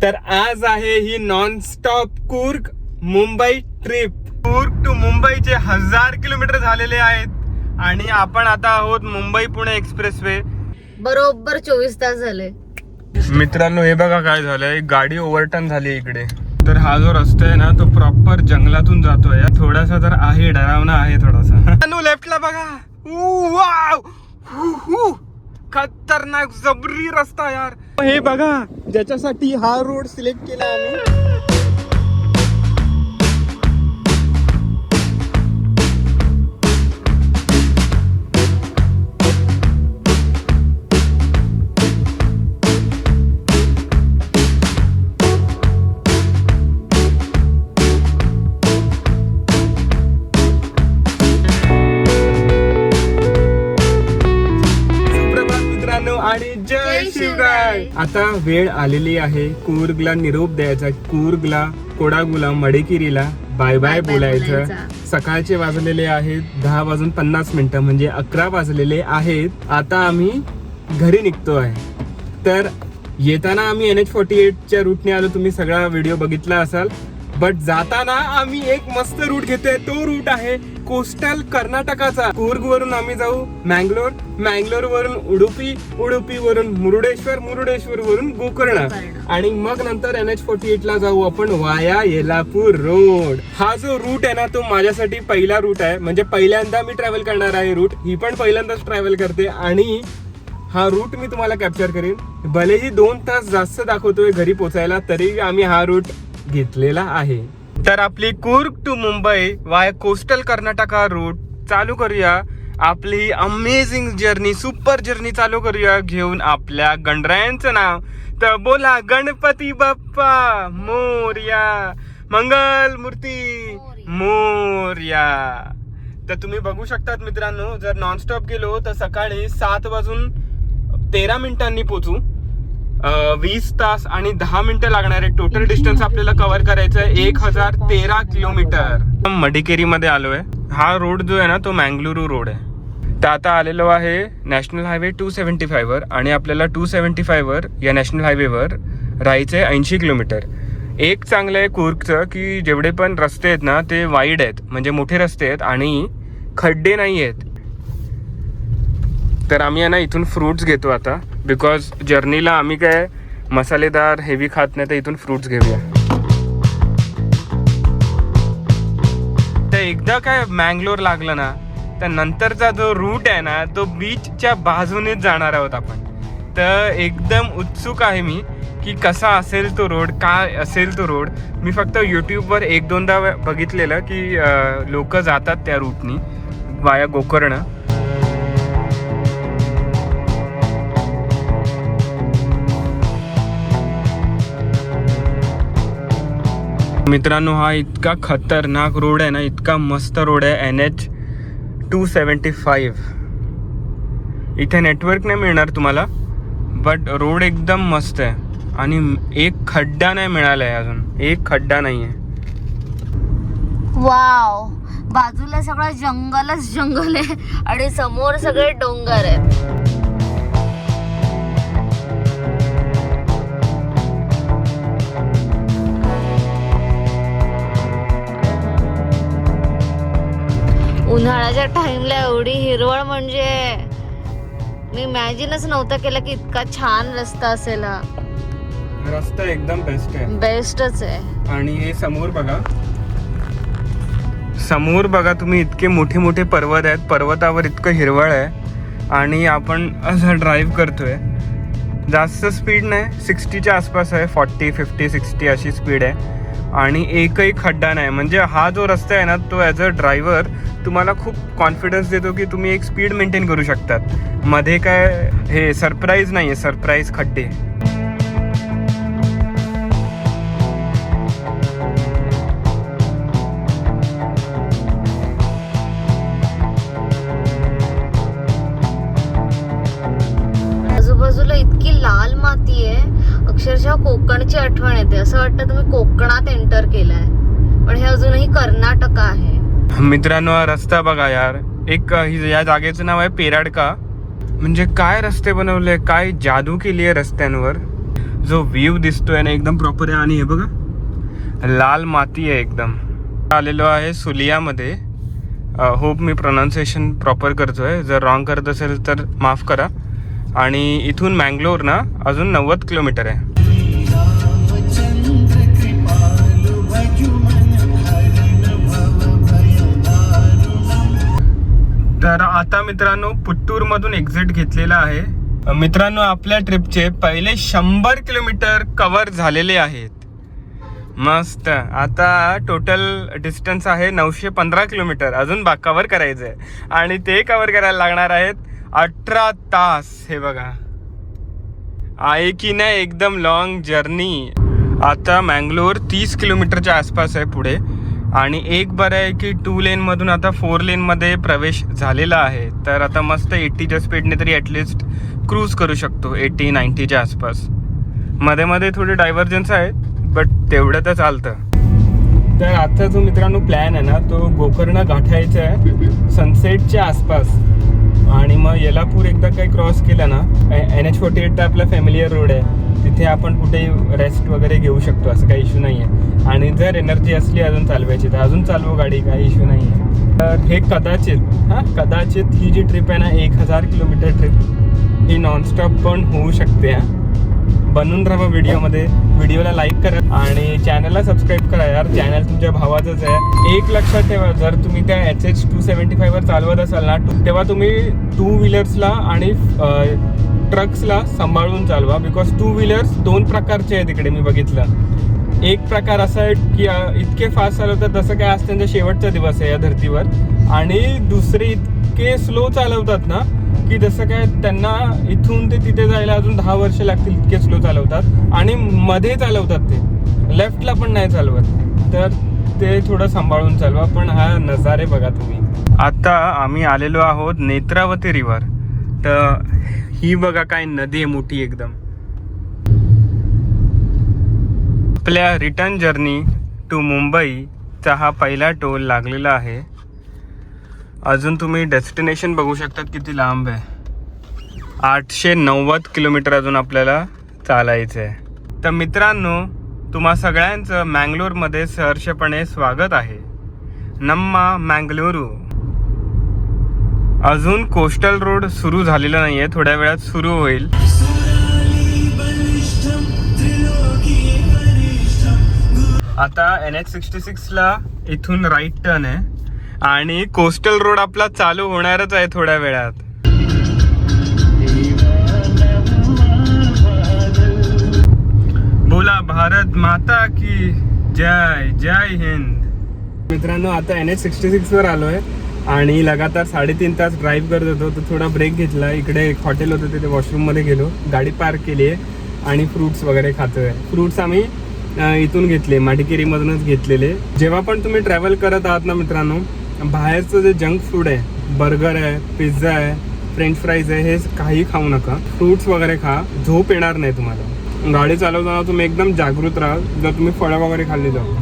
तर आज आहे ही non stop Coorg Mumbai trip. Coorg to मुंबईचे 1000 किलोमीटर झालेले आहेत आणि आपण आता आहोत मुंबई पुणे एक्सप्रेसवे. बरोबर 24 तास झाले. मित्रांनो हे बघा काय झालंय, गाडी ओव्हरटर्न झाली इकडे. तर हा जो रस्ता आहे ना तो प्रॉपर जंगलातून जातोय. थोडासा तर आहे, डरावना आहे थोडासा. लेफ्टला बघा, खतरनाक जबरी रस्ता यार. हे बघा ज्याच्यासाठी हा रोड सिलेक्ट केला आम्ही. आणि जय शिवराय. आता वेळ आलेली आहे कूर्गला निरोप द्यायचा. कूर्गला, कोडागुला, मडेकिरीला बाय बाय बोलायचं. सकाळचे वाजलेले आहेत 10:50 म्हणजे 11 वाजलेले आहेत. आता आम्ही घरी निघतो आहे. तर येताना आम्ही NH48च्या रूटने आलो. तुम्ही सगळा व्हिडिओ बघितला असाल. बट जाताना आम्ही एक मस्त रूट घेतोय. तो रूट आहे कोस्टल कर्नाटकाचा. कूर्ग वरून आम्ही जाऊ मँगलोर, मँगलोर वरून उडुपी, उडुपी वरून मुरुडेश्वर, मुरुडेश्वर वरून गोकर्ण आणि मग नंतर NH48 ला जाऊ आपण वाया येलापूर रोड. हा जो रूट आहे ना तो माझ्यासाठी पहिला रूट आहे. म्हणजे पहिल्यांदा मी ट्रॅव्हल करणार आहे रूट. ही पण पहिल्यांदाच ट्रॅव्हल करते आणि हा रूट मी तुम्हाला कॅप्चर करेन. भलेही 2 तास जास्त दाखवतोय घरी पोहोचायला, तरी आम्ही हा रूट घेतलेला आहे. तर आपली Coorg to Mumbai via coastal Karnataka route चालू करूया. आपली अमेझिंग जर्नी, सुपर जर्नी चालू करूया घेऊन आपल्या गणरायांचं नाव. तर बोला गणपती बाप्पा मोरया, मंगल मूर्ती मोरया. तर तुम्ही बघू शकतात मित्रांनो, जर नॉनस्टॉप गेलो तर सकाळी 7:13 पोहोचू. 20 तास आणि 10 मिनिटं लागणार आहे. टोटल डिस्टन्स आपल्याला कव्हर करायचं आहे 1013 किलोमीटर. मडिकेरी मध्ये आलोय. हा रोड जो आहे ना तो मँगलुरू रोड आहे. तर आता आलेलो आहे नॅशनल हायवे 275 वर आणि आपल्याला 275 वर या नॅशनल हायवेवर राहायचंय 80 किलोमीटर. एक चांगलं आहे कूर्गचं की जेवढे पण रस्ते आहेत ना ते वाईड आहेत, म्हणजे मोठे रस्ते आहेत आणि खड्डे नाही आहेत. तर आम्ही आहे ना इथून फ्रूट्स घेतो आता, बिकॉज जर्नीला आम्ही काय मसालेदार हेवी खात नाही, तर इथून फ्रूट्स घेऊया. तर एकदा काय मँगलोर लागलं ना तर नंतरचा जो रूट आहे ना तो बीचच्या बाजूनेच जाणार आहोत आपण. तर एकदम उत्सुक आहे मी की कसा असेल तो रोड, काय असेल तो रोड. मी फक्त यूट्यूबवर 1-2दा बघितलेलं की लोक जातात त्या रूटनी वाया गोकर्ण. मित्रांनो हा इतका खतरनाक रोड आहे ना, इतका मस्त रोड आहे NH275. इथे नेटवर्क नाही मिळणार तुम्हाला, बट रोड एकदम मस्त आहे आणि एक खड्डा नाही मिळाला आहे, अजून एक खड्डा नाही आहे. वाव, बाजूला सगळं जंगलच जंगल आहे आणि समोर सगळे डोंगर आहेत. उन्हाळ्याच्या टाइमला एवढी हिरवळ, म्हणजे मी इमॅजिनच नव्हतं केलं की इतका छान रस्ता असेल. हा रस्ता एकदम बेस्ट आहे, बेस्टच आहे. आणि हे समोर बघा, समोर बघा तुम्ही, इतके मोठे मोठे पर्वत आहेत. पर्वतावर इतकं हिरवळ आहे आणि आपण असं ड्राईव्ह करतोय. जास्त स्पीड नाही, 60च्या आसपास आहे, 40, 50, 60 अशी स्पीड आहे आणि एकही खड्डा नाही. म्हणजे हा जो रस्ता आहे ना तो ॲज अ ड्रायव्हर तुम्हाला खूप कॉन्फिडन्स देतो की तुम्ही एक स्पीड मेंटेन करू शकतात. मध्ये काय हे सरप्राईज नाही आहे, सरप्राईज खड्डे. आजूबाजूला इतकी लाल माती आहे, अक्षरशः कोकणची आठवण येते. असं वाटतं तुम्ही कोकणात एंटर केलाय, पण हे अजूनही कर्नाटक आहे. मित्रांनो हा रस्ता बघा यार, एक या जागेचं नाव आहे पेराडका. म्हणजे काय रस्ते बनवले, काय जादू केली आहे रस्त्यांवर. जो व्ह्यू दिसतोय ना एकदम प्रॉपर आहे. आणि हे बघा लाल माती आहे एकदम. आलेलो आहे सुलियामध्ये. होप मी प्रोनाऊन्सिएशन प्रॉपर करतोय. जर रॉंग करत असेल तर माफ करा. आणि इथून मँगलोर ना अजून 90 किलोमीटर आहे. तर आता मित्रांनो पुत्तूर मधून एक्झिट घेतलेला आहे. मित्रांनो आपल्या ट्रिपचे पहिले 100 किलोमीटर कव्हर झालेले आहेत. मस्त. आता टोटल डिस्टन्स आहे 915 किलोमीटर. अजून कव्हर करायचं आहे आणि ते कव्हर करायला लागणार आहेत 18 तास. हे बघा आहे की नाही एकदम लॉंग जर्नी. आता मँगलोर 30 किलोमीटरच्या आसपास आहे पुढे. आणि एक बरं आहे की 2 लेन मधून आता 4 लेन मध्ये प्रवेश झालेला आहे. तर आता मस्त 80च्या स्पीडने तरी ॲटलिस्ट क्रूज करू शकतो. 80-90च्या आसपास. मध्ये मध्ये थोडे डायव्हर्जन्स आहेत बट तेवढं तर चालतं. तर आता जो मित्रांनो प्लॅन आहे ना तो गोकर्ण गाठायचा आहे सनसेटच्या आसपास. आणि मग येलापूर एकदा काही क्रॉस केला ना NH48 तर आपला फॅमिलियर रोड आहे. तिथे आपण कुठेही रेस्ट वगैरे घेऊ शकतो. असं काही इश्यू नाही आहे. आणि जर एनर्जी असली अजून चालवायची तर अजून चालवू गाडी. काही इश्यू नाही आहे. तर हे कदाचित ही जी ट्रिप आहे ना 1000 किलोमीटर ट्रिप ही नॉनस्टॉप पण होऊ शकते. बनून राहा व्हिडिओमध्ये. व्हिडिओला लाईक करा आणि चॅनलला सबस्क्राईब करा यार. चॅनल तुमच्या भावाचंच आहे. एक लक्षात ठेवा, जर तुम्ही त्या HH275 वर चालवत असाल ना तेव्हा तुम्ही 2 व्हीलर्सला आणि ट्रक्सला सांभाळून चालवा. बिकॉज 2 व्हीलर्स 2 प्रकारचे आहेत तिकडे मी बघितलं. एक प्रकार असा आहे की इतके फास्ट चालवतात जसं काय आज त्यांचा शेवटचा दिवस आहे या धर्तीवर. आणि दुसरे इतके स्लो चालवतात ना की जसं काय त्यांना इथून ते तिथे जायला अजून 10 वर्ष लागतील. इतके स्लो चालवतात आणि मध्ये चालवतात ते. लेफ्टला पण नाही चालवत. तर ते थोडं सांभाळून चालवा. पण हा नजारे बघा तुम्ही. आता आम्ही आलेलो आहोत नेत्रावती रिव्हर. तर ही बघा काय नदी आहे मोठी एकदम. आपल्या रिटर्न जर्नी टू मुंबईचा हा पहिला टोल लागलेला आहे. अजून तुम्ही डेस्टिनेशन बघू शकतात किती लांब आहे. 890 किलोमीटर अजून आपल्याला चालायचं आहे. तर मित्रांनो तुम्हा सगळ्यांचं मँगलोरमध्ये सहर्षपणे स्वागत आहे. नम्मा मँगलोरू. अजून कोस्टल रोड सुरू झालेला नाही आहे. थोड्या वेळात सुरू होईल. आता NH66 ला इथून राईट टर्न आहे आणि कोस्टल रोड आपला चालू होणारच आहे थोड्या वेळात. बोला भारत माता की जय. जय हिंद. मित्रांनो आता NH66 वर आलोय आणि लगातार 3.5 तास ड्राईव्ह करत होतो. तर थोडा ब्रेक घेतला. इकडे एक हॉटेल होतं तिथे वॉशरूम मध्ये गेलो. गाडी पार्क केली आहे आणि फ्रुट्स वगैरे खातोय. फ्रुट्स आम्ही इथून घेतले, मडिकेरीमधूनच घेतलेले. जेव्हा पण तुम्ही ट्रॅव्हल करत आहात ना मित्रांनो, बाहेरचं जे जंक फूड आहे, बर्गर आहे, पिझ्झा आहे, फ्रेंच फ्राईज आहे, हे काही खाऊ नका. फ्रुट्स वगैरे खा. झोप येणार नाही तुम्हाला. गाडी चालवताना तुम्ही एकदम जागृत राहा जर तुम्ही फळं वगैरे खाल्ली तर.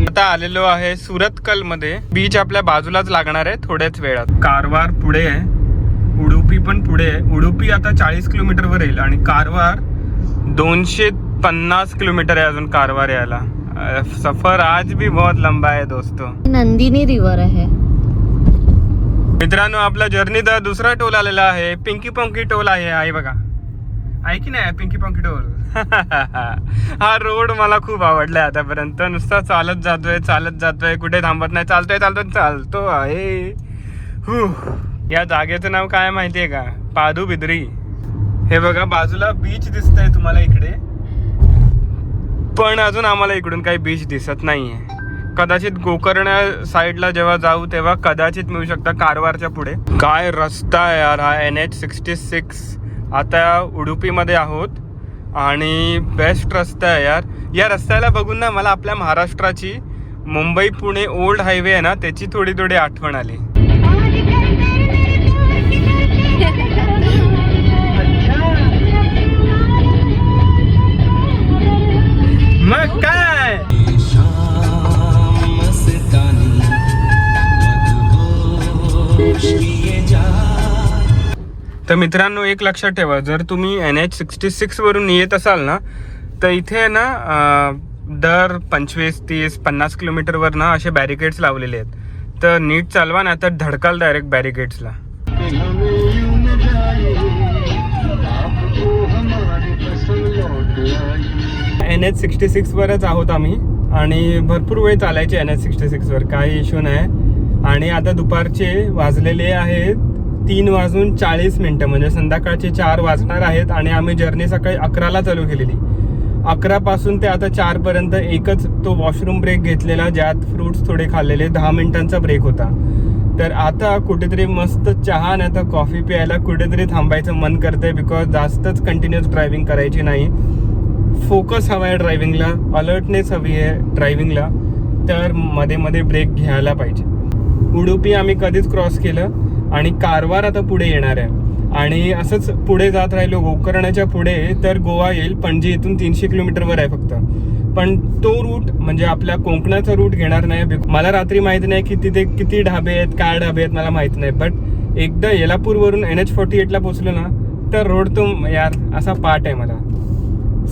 आता आलेलो आहे सुरतकल मध्ये. बीच आपल्या बाजूलाच लागणार आहे थोड्याच वेळात. कारवार पुढे आहे, उडुपी पण पुढे आहे. उडुपी आता 40 किलोमीटर वर येईल आणि कारवार 250 किलोमीटर आहे अजून कारवार यायला. सफर आज भी बहुत लंबा है दोस्तों. नंदिनी रिव्हर आहे मित्रांनो. आपला जर्नीचा दुसरा टोल आलेला आहे. पिंकी पंकी टोल आहे. आहे बघा, आहे की नाही पिंकी पंकी टोल. हा रोड मला खूप आवडलाय आतापर्यंत. नुसता चालत जातोय कुठे थांबत नाही. चालतो आहे. या जागेचं नाव काय माहितीये का? पादुबिद्री. हे बघा बाजूला बीच दिसतंय तुम्हाला इकडे, पण अजून आम्हाला इकडून काही बीच दिसत नाहीये. कदाचित गोकर्ण साईडला जेव्हा जाऊ तेव्हा कदाचित मिळू शकता कारवारच्या पुढे. काय रस्ता आहे यार हा NH66. आता उडुपीमध्ये आहोत आणि बेस्ट रस्ता आहे यार. या रस्त्याला बघून ना मला आपल्या महाराष्ट्राची मुंबई पुणे ओल्ड हायवे आहे ना त्याची थोडी आठवण आली. मग काय तर मित्रांनो एक लक्षात ठेवा, जर तुम्ही NH66 वरून येत असाल ना तर इथे ना दर 25, 30, 50 किलोमीटरवर ना असे बॅरिकेड्स लावलेले आहेत. तर नीट चालवा ना तर धडकाल डायरेक्ट बॅरिकेड्सला. NH66 वरच आहोत आम्ही आणि भरपूर वेळ चालायचे NH66 वर, काही इश्यू नाही. आणि आता दुपारचे वाजलेले आहेत 3:40 म्हणजे संध्याकाळचे 4 वाजणार आहेत. आणि आम्ही जर्नी सकाळी 11ला चालू केलेली. 11 पासून ते आता 4 पर्यंत एकच तो वॉशरूम ब्रेक घेतलेला, ज्यात फ्रुट्स थोडे खाल्लेले. 10 मिनिटांचा ब्रेक होता. तर आता कुठेतरी मस्त चहा नाही तर कॉफी प्यायला कुठेतरी थांबायचं मन करतंय, बिकॉज जास्तच कंटिन्युअस ड्रायव्हिंग करायची नाही. फोकस हवा आहे ड्रायव्हिंगला, अलर्टनेस हवी आहे ड्रायव्हिंगला. तर मध्ये मध्ये ब्रेक घ्यायला पाहिजे. उडुपी आम्ही कधीच क्रॉस केलं आणि कारवार आता पुढे येणार आहे. आणि असंच पुढे जात राहिलो गोकर्णाच्या पुढे तर गोवा येईल. पणजी इथून 300 किलोमीटरवर आहे फक्त. पण तो रूट म्हणजे आपल्या कोकणाचा रूट घेणार नाही. मला रात्री माहिती नाही की तिथे किती ढाबे आहेत, काय ढाबे आहेत मला माहित नाही. बट एकदा येलापूरवरून NH48ला पोचलो ना तर रोड तो यार असा पाठ आहे मला.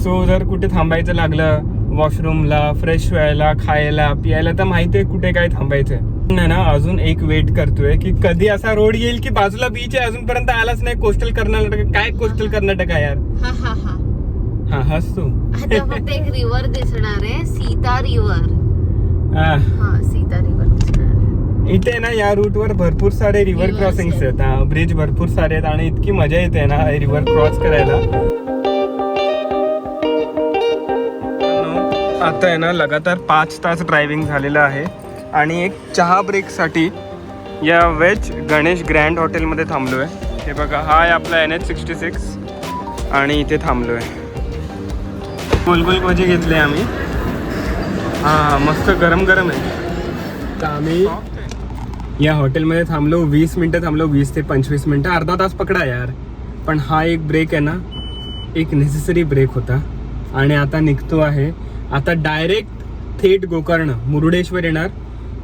सो जर कुठे थांबायचं लागलं वॉशरूमला, फ्रेश व्हायला, खायला, पियायला, तर माहिती आहे कुठे काय थांबायचंय. नाही ना अजून एक वेट करतोय की कधी असा रोड येईल की बाजूला बीच आहे, अजूनपर्यंत आलाच नाही. कोस्टल कर्नाटक, काय कोस्टल कर्नाटक आहे यार. हा हसतो. आता फक्त एक रिव्हर दिसणार आहे, सीता रिव्हर. सीता रिव्हर दिसणार आहे. इथे ना या रूट वर भरपूर सारे रिव्हर क्रॉसिंग्स आहेत, ब्रिज भरपूर सारे आहेत आणि इतकी मजा येते ना रिव्हर क्रॉस करायला. आता आहे ना लगातार 5 तास ड्रायव्हिंग झालेलं आहे आणि एक चहा ब्रेकसाठी या वेज गणेश ग्रँड हॉटेलमध्ये थांबलो आहे. हे बघा, हा आहे आपला NH66 आणि इथे थांबलो आहे. गोलगोल भजी घेतले आम्ही. हां मस्त गरम गरम आहे. तर आम्ही या हॉटेलमध्ये थांबलो, 20 मिनटं थांबलो, 20 ते 25 मिनटं, अर्धा तास पकडा यार. पण हा एक ब्रेक आहे ना, एक नेसेसरी ब्रेक होता. आणि आता निघतो आहे. आता डायरेक्ट थेट गोकर्ण, मुरुडेश्वर येणार.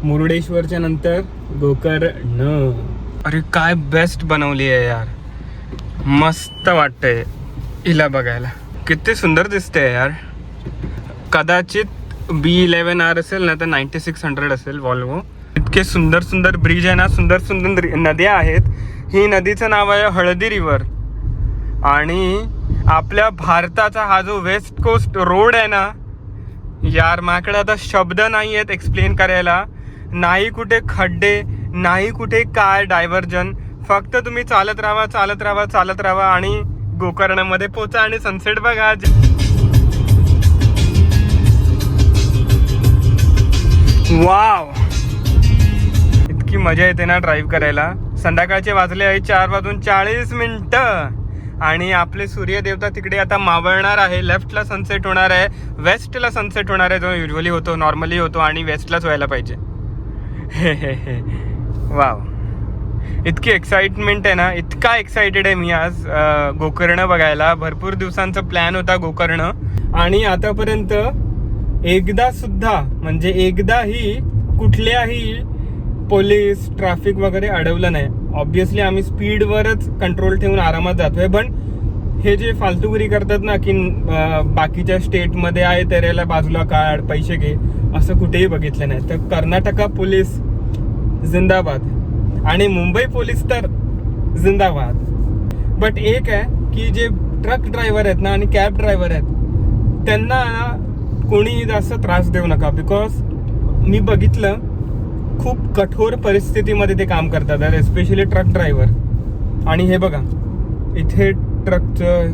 मुरुडेश्वरच्या नंतर गोकर्ण. अरे काय बेस्ट बनवली आहे यार, मस्त वाटतंय हिला बघायला. किती सुंदर दिसते यार. कदाचित B11R असेल ना तर 9600 असेल वॉल्वो. इतके सुंदर सुंदर ब्रिज आहे ना, सुंदर सुंदर नद्या आहेत. ही नदीचं नाव आहे हळदी रिव्हर. आणि आपल्या भारताचा हा जो वेस्ट कोस्ट रोड आहे ना यार, माझ्याकडे आता शब्द नाही आहेत एक्सप्लेन करायला. नाही कुठे खड्डे, नाही कुठे काय डायव्हर्जन. फक्त तुम्ही चालत राहा, चालत राहा, चालत राहा आणि गोकर्णमध्ये पोचा आणि सनसेट बघा. वाव, इतकी मजा येते ना ड्राईव्ह करायला. संध्याकाळचे वाजले आहे 4:40 आणि आपले सूर्यदेवता तिकडे आता मावळणार आहे. लेफ्टला सनसेट होणार आहे, वेस्टला सनसेट होणार आहे, जो युजली होतो, नॉर्मली होतो आणि वेस्टलाच व्हायला पाहिजे. हे वाव, इतकी एक्साइटमेंट आहे ना, इतका एक्साइटेड आहे मी आज गोकर्ण बघायला. भरपूर दिवसांचा प्लॅन होता गोकर्ण आणि आतापर्यंत एकदा सुद्धा म्हणजे एकदाही कुठल्याही पोलीस ट्रॅफिक वगैरे अडवलं नाही. ऑब्विसली आम्ही स्पीडवरच कंट्रोल ठेवून आरामात जातोय. पण हे जे फालतूगिरी करतात ना की बाकीच्या स्टेटमध्ये आहे त्याला बाजूला काढ, पैसे घे, असं कुठेही बघितलं नाही. तर कर्नाटका पोलीस जिंदाबाद आणि मुंबई पोलीस तर जिंदाबाद. बट एक आहे की जे ट्रक ड्रायव्हर आहेत ना आणि कॅब ड्रायव्हर आहेत त्यांना कोणीही जास्त त्रास देऊ नका. बिकॉज मी बघितलं खूप कठोर परिस्थितीमध्ये ते काम करतात, एस्पेशली ट्रक ड्रायव्हर. आणि हे बघा इथे ट्रकचं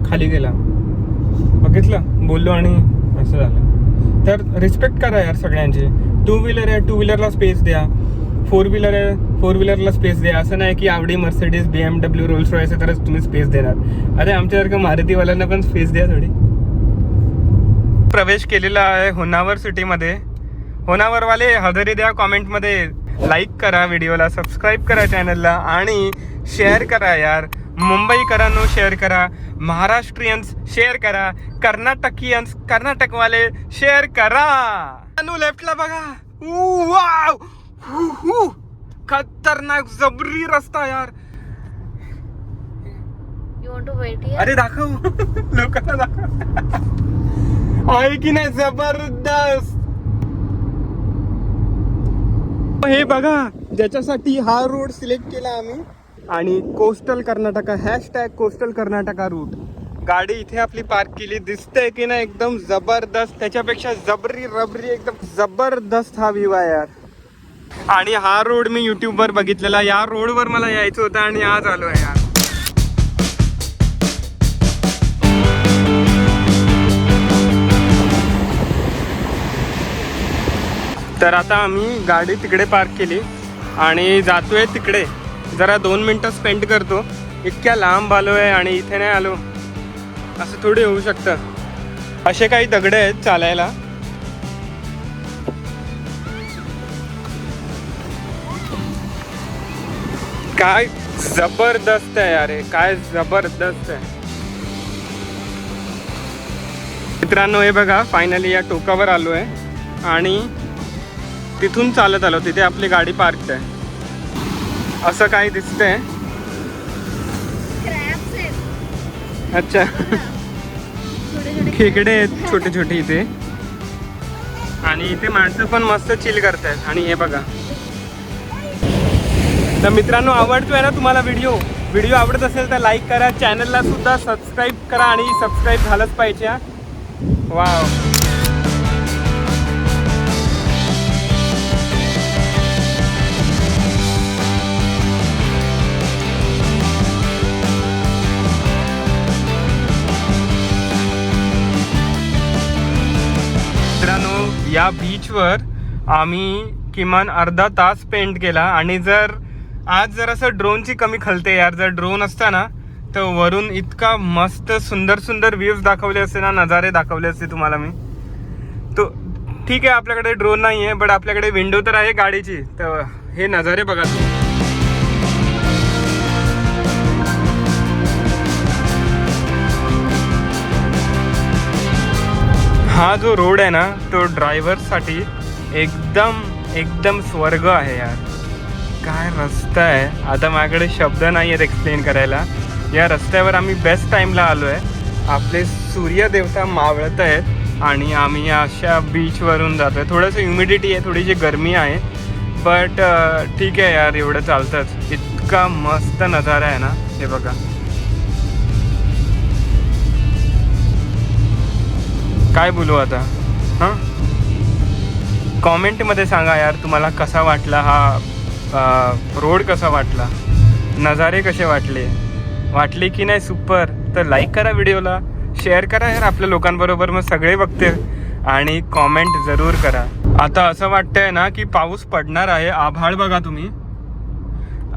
खाली गेला, बघितलं, बोललो आणि असं झालं. तर रिस्पेक्ट करा यार सगळ्यांची. 2 व्हीलर आहे, 2 व्हीलरला स्पेस द्या. 4 व्हीलर आहे, 4 व्हीलरला स्पेस द्या. असं नाही की आवडी मर्सिडीज, BMW, रोल्स रॉयस आहे तरच तुम्ही स्पेस देणार. अरे आमच्यासारखं मारुतीवाल्यांना पण स्पेस द्या थोडी. प्रवेश केलेला आहे होनावर सिटीमध्ये. होनावरवाले हजेरी द्या कॉमेंटमध्ये, लाईक करा व्हिडिओला, सबस्क्राईब करा चॅनलला आणि शेअर करा यार. मुंबईकरांनो शेअर करा, महाराष्ट्रीयन्स शेअर करा, कर्नाटकीयन्स, कर्नाटकवाले शेअर करा. लेफ्टला बघा, वाव, खतरनाक जबरी रस्ता यार. You want to wait here? अरे दाखव लोकांना दाखव. आहे की नाही जबरदस्त. हे बघा ज्याच्यासाठी हा रोड सिलेक्ट केला आम्ही आणि coastal Karnataka #coastal Karnataka route. गाडी इथे आपली पार्क केली. दिसतंय की नाही एकदम जबरदस्त. त्याच्यापेक्षा जबरी रबरी एकदम जबरदस्त हा व्ह्यू आहे यार. आणि हा रोड मी युट्यूबवर बघितलेला. या रोडवर मला यायचं होतं आणि आज आलो आहे यार. तर आता आम्ही गाडी तिकडे पार्क केली आणि जातोय तिकडे. जरा 2 मिनटं स्पेंड करतो. इतक्या लांब आलो आहे आणि इथे नाही आलो असं थोडी होऊ शकतं. असे काही दगड आहेत चालायला. काय जबरदस्त आहे अरे, काय जबरदस्त आहे मित्रांनो. हे बघा फायनली या टोकावर आलो आहे आणि तिथून चालत आलो. तिथे आपली गाडी पार्क आहे असं काही दिसतंय. अच्छा खेकडे आहेत छोटे छोटे इथे. आणि इथे माणसं पण मस्त चिल करतायत. आणि हे बघा. तर मित्रांनो आवडतोय ना तुम्हाला व्हिडिओ आवडत असेल तर लाईक करा. चॅनलला सुद्धा सबस्क्राईब करा आणि सबस्क्राईब झालंच पाहिजे. वाव. मित्रांनो या बीचवर आम्ही किमान अर्धा तास स्पेंड केला. आणि जर आज जरासं ड्रोनची कमी खलते यार. जर ड्रोन असता ना तर वरून इतका मस्त सुंदर सुंदर व्ह्यूज दाखवले असते ना, नजारे दाखवले असते तुम्हाला मी. तो ठीक आहे आपल्याकडे ड्रोन नाही आहे बट आपल्याकडे विंडो तर आहे गाडीची. तर हे नजारे बघा. हा जो रोड आहे ना तो ड्रायव्हरसाठी एकदम स्वर्ग आहे यार. काय रस्ता आहे. आता माझ्याकडे शब्द नाही आहेत एक्सप्लेन करायला. या रस्त्यावर आम्ही बेस्ट टाईमला आलो आहे. आपले सूर्यदेवता मावळत आहेत आणि आम्ही अशा बीचवरून जातो आहे. थोडंसं ह्युमिडिटी आहे, थोडीशी गरमी आहे बट ठीक आहे यार एवढं चालतंच. इतका मस्त नजारा आहे ना. हे बघा काय बोलू आता. हां कॉमेंटमध्ये सांगा यार तुम्हाला कसा वाटला हा रोड, कसा वाटला, नजारे कसे वाटले की नाही सुपर. तर लाईक करा व्हिडिओला, शेअर करा यार आपल्या लोकांबरोबर, मग सगळे बघते. आणि कॉमेंट जरूर करा. आता असं वाटतंय ना की पाऊस पडणार आहे. आभाळ बघा तुम्ही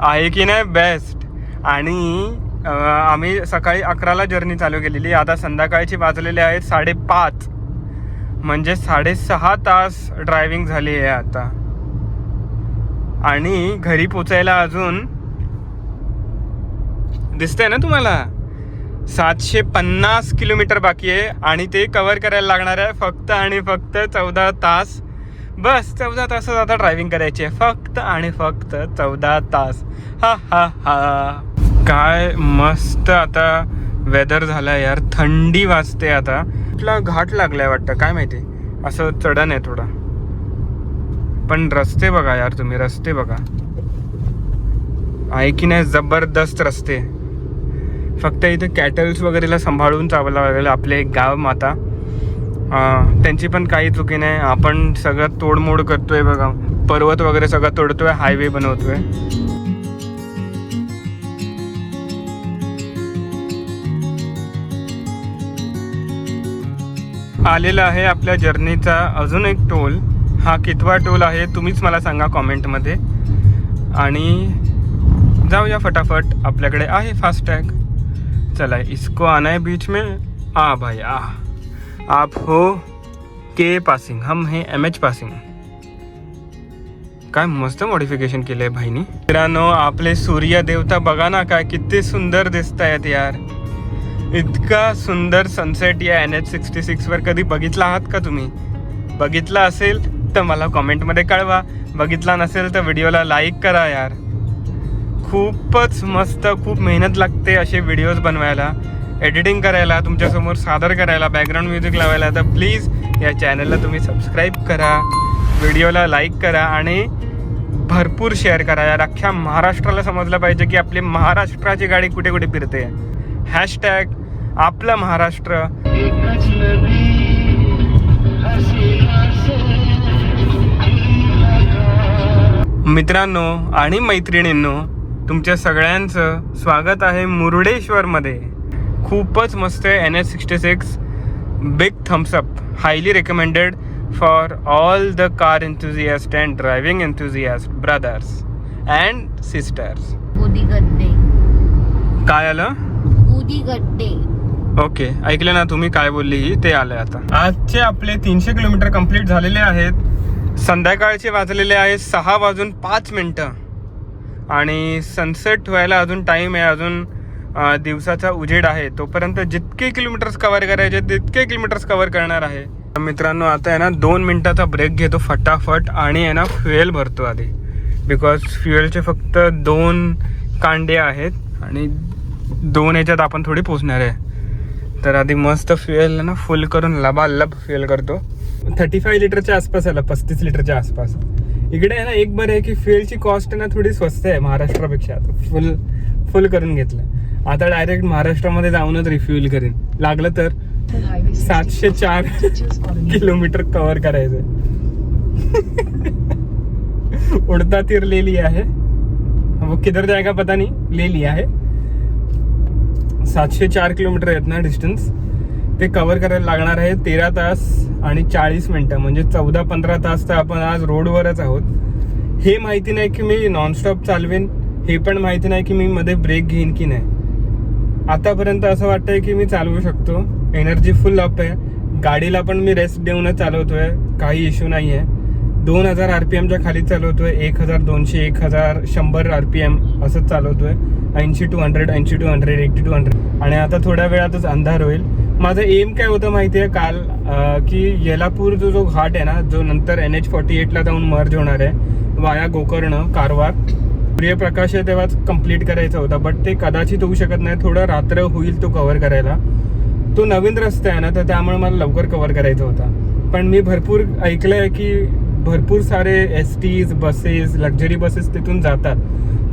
आहे की नाही बेस्ट. आणि आम्ही सकाळी 11ला जर्नी चालू केलेली. आता संध्याकाळची वाजलेले आहेत 5:30 म्हणजे 6.5 तास ड्रायव्हिंग झाली आहे आता. आणि घरी पोचायला अजून दिसतंय ना तुम्हाला 750 किलोमीटर बाकी आहे. आणि ते कव्हर करायला लागणार आहे फक्त आणि फक्त 14 तास. बस 14 तासात आता ड्रायव्हिंग करायची आहे. फक्त आणि फक्त 14 तास. हा हा हा. काय मस्त आता वेदर झालं यार. थंडी वाजते आता. कुठला घाट लागलाय वाटतं काय माहिती. असं चढण आहे थोडा. पण रस्ते बघा यार तुम्ही, रस्ते बघा आहे की नाही जबरदस्त रस्ते. फक्त इथे कॅटल्स वगैरेला सांभाळून चालवायला लागेल. आपले गाव माता त्यांची पण काही चुकी नाही. आपण सगळं तोडमोड करतोय बघा. पर्वत वगैरे सगळं तोडतोय, हायवे बनवतोय. आलेला आहे आपल्या जर्नीचा अजून एक टोल. हा कितवा टोल आहे तुम्हीच मला सांगा कॉमेंटमध्ये. आणि जाऊया फटाफट, आपल्याकडे आहे फास्टॅग. चला इसको आना है बीच में. आ भाई आ, आप हो के पासिंग, हम हैं MH पासिंग. काय मस्त मॉडिफिकेशन केलंय भाईनी. मित्रांनो आपले सूर्य देवता बघा ना काय किती सुंदर दिसत आहेत यार. इतका सुंदर सनसेट या NH66 वर कधी बघितला आहात का तुम्ही? बघितला असेल तर मला कॉमेंटमध्ये कळवा. बघितला नसेल तर व्हिडिओला लाईक करा यार. खूपच मस्त, खूप मेहनत लागते असे व्हिडिओज बनवायला, एडिटिंग करायला, तुमच्यासमोर सादर करायला, बॅकग्राऊंड म्युझिक लावायला. तर प्लीज या चॅनलला तुम्ही सबस्क्राईब करा, व्हिडिओला लाईक करा आणि भरपूर शेअर करा. या अख्ख्या महाराष्ट्राला समजलं पाहिजे की आपली महाराष्ट्राची गाडी कुठे कुठे फिरते. हॅशटॅग आपलं महाराष्ट्र. मित्रांनो आणि मैत्रिणींनो, तुमच्या सगळ्यांचं स्वागत आहे मुरुडेश्वरमध्ये. खूपच मस्त आहे. NH66 big thumbs up, highly recommended for all the car enthusiast and driving enthusiast brothers and sisters. Udigadde. काय आलं? उदीगड्डे. ओके, ऐकलं ना तुम्ही काय बोलली, ते आलंय आता. आजचे आपले 300 किलोमीटर कंप्लीट झालेले आहेत. संध्याकाळचे वाजलेले आहे 6:05 आणि सनसेट व्हायला अजून टाईम आहे. अजून दिवसाचा उजेड आहे. तोपर्यंत जितके किलोमीटर्स कव्हर करायचे तितके किलोमीटर्स कव्हर करणार आहे. मित्रांनो, आता आहे ना 2 मिनिटाचा ब्रेक घेतो फटाफट आणि आहे ना फ्युएल भरतो आधी, बिकॉज फ्युएलचे फक्त 2 कांडे आहेत आणि 2 ह्याच्यात आपण थोडी पोचणार आहे. तर आधी मस्त फ्युएल ना फुल करून लबालब फ्युएल करतो. 35 लिटरच्या आसपास आला, 35 लिटरच्या आसपास. इकडे आहे ना एक बरं आहे की फ्युएलची कॉस्ट ना थोडी स्वस्त आहे महाराष्ट्रापेक्षा. फुल करून घेतलं. आता डायरेक्ट महाराष्ट्रामध्ये जाऊनच रिफ्युएल करेन, लागलं तर 704 किलोमीटर कव्हर करायचं. उड़ता तीर ले लिया है, वो किधर जाएगा पता नहीं, ले लिया है. 704 किलोमीटर आहेत ना डिस्टन्स, ते कव्हर करायला लागणार आहे 13 तास आणि 40 मिनटं, म्हणजे 14-15 तास तर आपण आज रोडवरच आहोत. हे माहिती नाही की मी नॉनस्टॉप चालवेन, हे पण माहिती नाही की मी मध्ये ब्रेक घेईन की नाही. आतापर्यंत असं वाटतंय की मी चालवू शकतो, एनर्जी फुल अप आहे. गाडीला पण मी रेस्ट देऊनच चालवतोय, काही इश्यू नाही आहे. 2000 RPMच्या खाली चालवतोय, 1200, 1100 RPM असंच चालवतोय. 80 to 100, 80 to 100, 80 to 100. आणि आता थोड्या वेळातच अंधार होईल. माझं एम काय होतं माहिती आहे काल, की येलापूर जो घाट आहे ना, जो नंतर NH48ला जाऊन मर्ज होणार आहे वाया गोकर्ण कारवार, सूर्यप्रकाश आहे तेव्हाच कम्प्लीट करायचा होता. बट ते कदाचित होऊ शकत नाही, थोडं रात्र होईल तो कव्हर करायला. तो नवीन रस्ता आहे ना, तर त्यामुळे मला लवकर कव्हर करायचा होता. पण मी भरपूर ऐकलं आहे की भरपूर सारे STs, बसेस, लक्झरी बसेस तिथून जातात.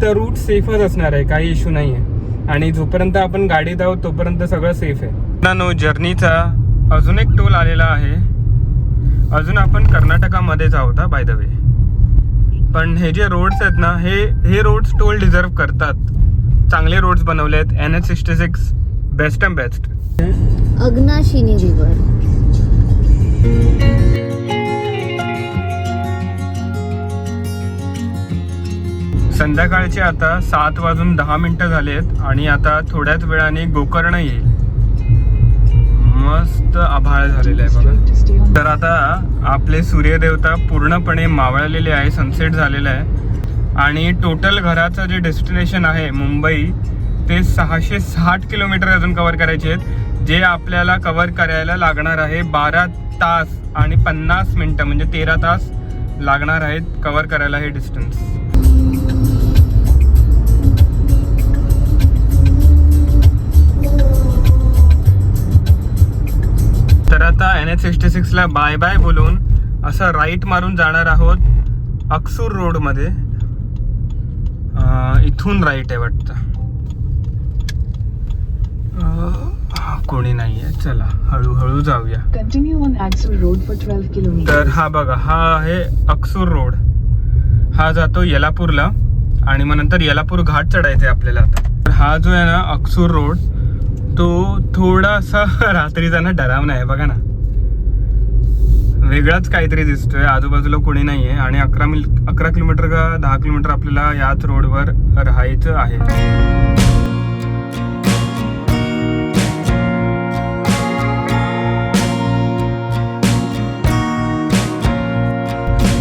तर रूट सेफच असणार आहे, काही इश्यू नाही आहे. आणि जोपर्यंत आपण गाडीत आहोत तोपर्यंत सगळं सेफ आहे. नो जर्नीचा अजून एक टोल आलेला आहे. अजून आपण कर्नाटकामध्येच आहोत बाय द वे. पण हे जे रोड्स आहेत ना, हे रोड्स टोल डिझर्व करतात. चांगले रोड्स बनवले आहेत. NH66 best and best. Aghanashini river. संध्याकाळचे आता 7:10 झालेत आणि आता थोड्याच वेळाने गोकर्ण येईल. मस्त आभाळ झालेलं आहे बघा. तर आता आपले सूर्यदेवता पूर्णपणे मावळलेले आहे, सनसेट झालेला आहे. आणि टोटल घराचं जे डेस्टिनेशन आहे मुंबई, ते 660 किलोमीटर अजून कव्हर करायचे आहेत, जे आपल्याला कव्हर करायला लागणार आहे 12 तास आणि 50 मिनटं, म्हणजे 13 तास लागणार आहेत कव्हर करायला हे डिस्टन्स. तर आता NH66ला बाय बाय बोलून असं राईट मारून जाणार आहोत अकसूर रोडमध्ये. इथून राईट आहे वाटतं. कोणी नाही आहे, चला हळूहळू जाऊया. तर हा बघा, हा आहे अकसूर रोड. हा जातो येलापूरला आणि मग नंतर येलापूर घाट चढायचं आहे आपल्याला. आता तर हा जो आहे ना अकसूर रोड, तो थोडासा रात्रीचा ना डरावना आहे बघा ना. वेगळाच काहीतरी दिसतोय. आजूबाजूला कोणी नाही आहे आणि 11 किलोमीटर का 10 किलोमीटर आपल्याला याच रोडवर राहायचं आहे.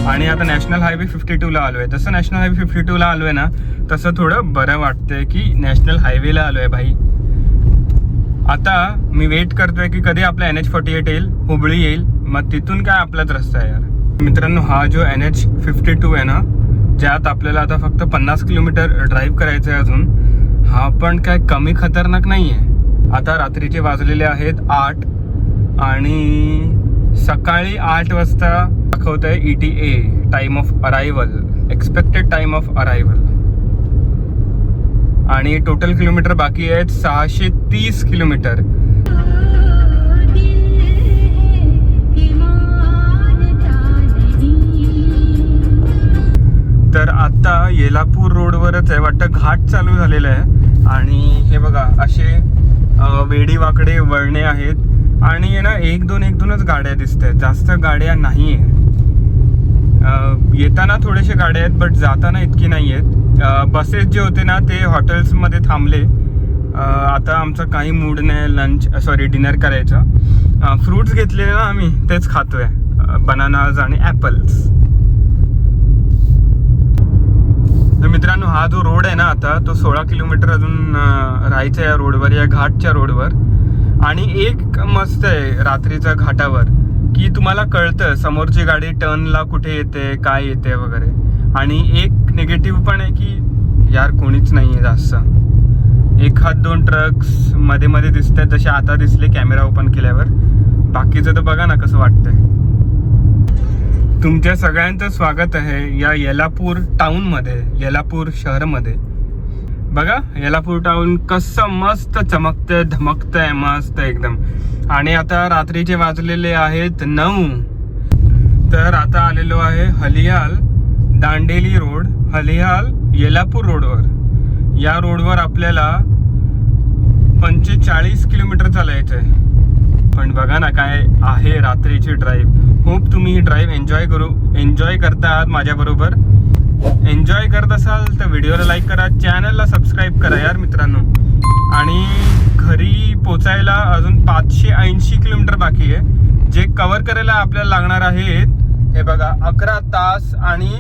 आणि आता नॅशनल हायवे 52ला आलोय. जसं नॅशनल हायवे 52ला आलोय ना, तसं थोडं बरं वाटतंय की नॅशनल हायवेला आलोय भाई. आता मी वेट करतोय की कधी आपला NH48 येईल, हुबळी येईल, मग तिथून काय आपलाच रस्ता आहे यार. मित्रांनो, हा जो NH52 आहे ना, ज्यात आपल्याला आता फक्त 50 किलोमीटर ड्राईव्ह करायचं आहे अजून. हा पण काय कमी खतरनाक नाही आहे. आता रात्रीचे वाजलेले आहेत 8 आणि सकाळी 8 वाजता दाखवत आहे ETA time of arrival, expected time of arrival. आणि टोटल किलोमीटर बाकी आहेत 630 किलोमीटर. तर आता येलापूर रोडवरच आहे वाटतं, घाट चालू झालेला आहे. आणि हे बघा असे वेडी वाकडे वळणे आहेत आणि ना एक दोनच गाड्या दिसत आहेत, जास्त गाड्या नाही आहे. येताना थोडेसे गाड्या आहेत बट जाताना इतकी नाही आहेत. बसेस जे होते ना ते हॉटेल्समध्ये थांबले. आता आमचा काही मूड नाही डिनर करायचं. फ्रूट्स घेतलेले ना आम्ही तेच खातोय, बनानाज आणि ॲपल्स. तर मित्रांनो हा जो रोड आहे ना आता तो 16 किलोमीटर अजून राहायचं या रोडवर, या घाटच्या रोडवर. आणि एक मस्त आहे रात्रीच्या घाटावर की तुम्हाला कळतं समोरची गाडी टर्नला कुठे येते, काय येते वगैरे. आणि एक निगेटिव्ह पण आहे की यार कोणीच नाही आहे जास्त. 1-2 ट्रक्स मध्ये मध्ये दिसत आहेत, जसे आता दिसले कॅमेरा ओपन केल्यावर. बाकीचं तर बघा ना कसं वाटतंय. तुमच्या सगळ्यांचं स्वागत आहे या येलापूर टाउनमध्ये, येलापूर शहरमध्ये. बघा येलापूर टाउन कसं मस्त चमकतंय, धमकतंय मस्त एकदम. आणि आता रात्रीचे वाजलेले आहेत 9. तर आता आलेलो आहे हलियाल दांडेली रोड, हलियाल येलापूर रोडवर. या रोडवर आपल्याला 45 किलोमीटर चालायचं आहे. पण बघा ना काय आहे रात्रीची ड्राईव्ह. होप तुम्ही ही ड्राईव्ह एन्जॉय करता आहात माझ्याबरोबर. एन्जॉय करत असाल तर व्हिडिओला लाईक करा, चॅनलला सबस्क्राईब करा यार मित्रांनो. आणि घरी पोचायला अजून 580 किलोमीटर बाकी आहे, जे कव्हर करायला आपल्याला लागणार आहेत हे बघा 11 तास आणि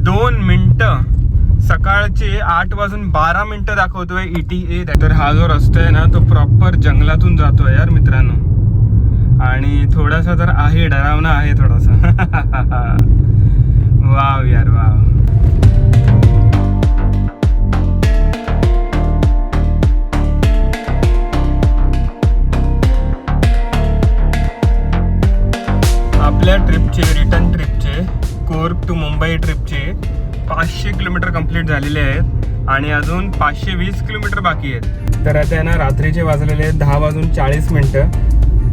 2 मिनिटं. सकाळचे 8:12 दाखवतोय ETA. तर हा जो रस्ता आहे ना तो प्रॉपर जंगलातून जातोय यार मित्रांनो. आणि थोडासा तर आहे डरावना आहे थोडासा. वाव यार वाव. आपल्या ट्रिपचे, रिटर्न ट्रिपचे, कोर्ग टू मुंबई ट्रिपचे 500 किलोमीटर कंप्लीट झालेले आहेत आणि अजून 520 किलोमीटर बाकी आहेत. तर आता ना रात्रीचे वाजलेले आहेत 10:40.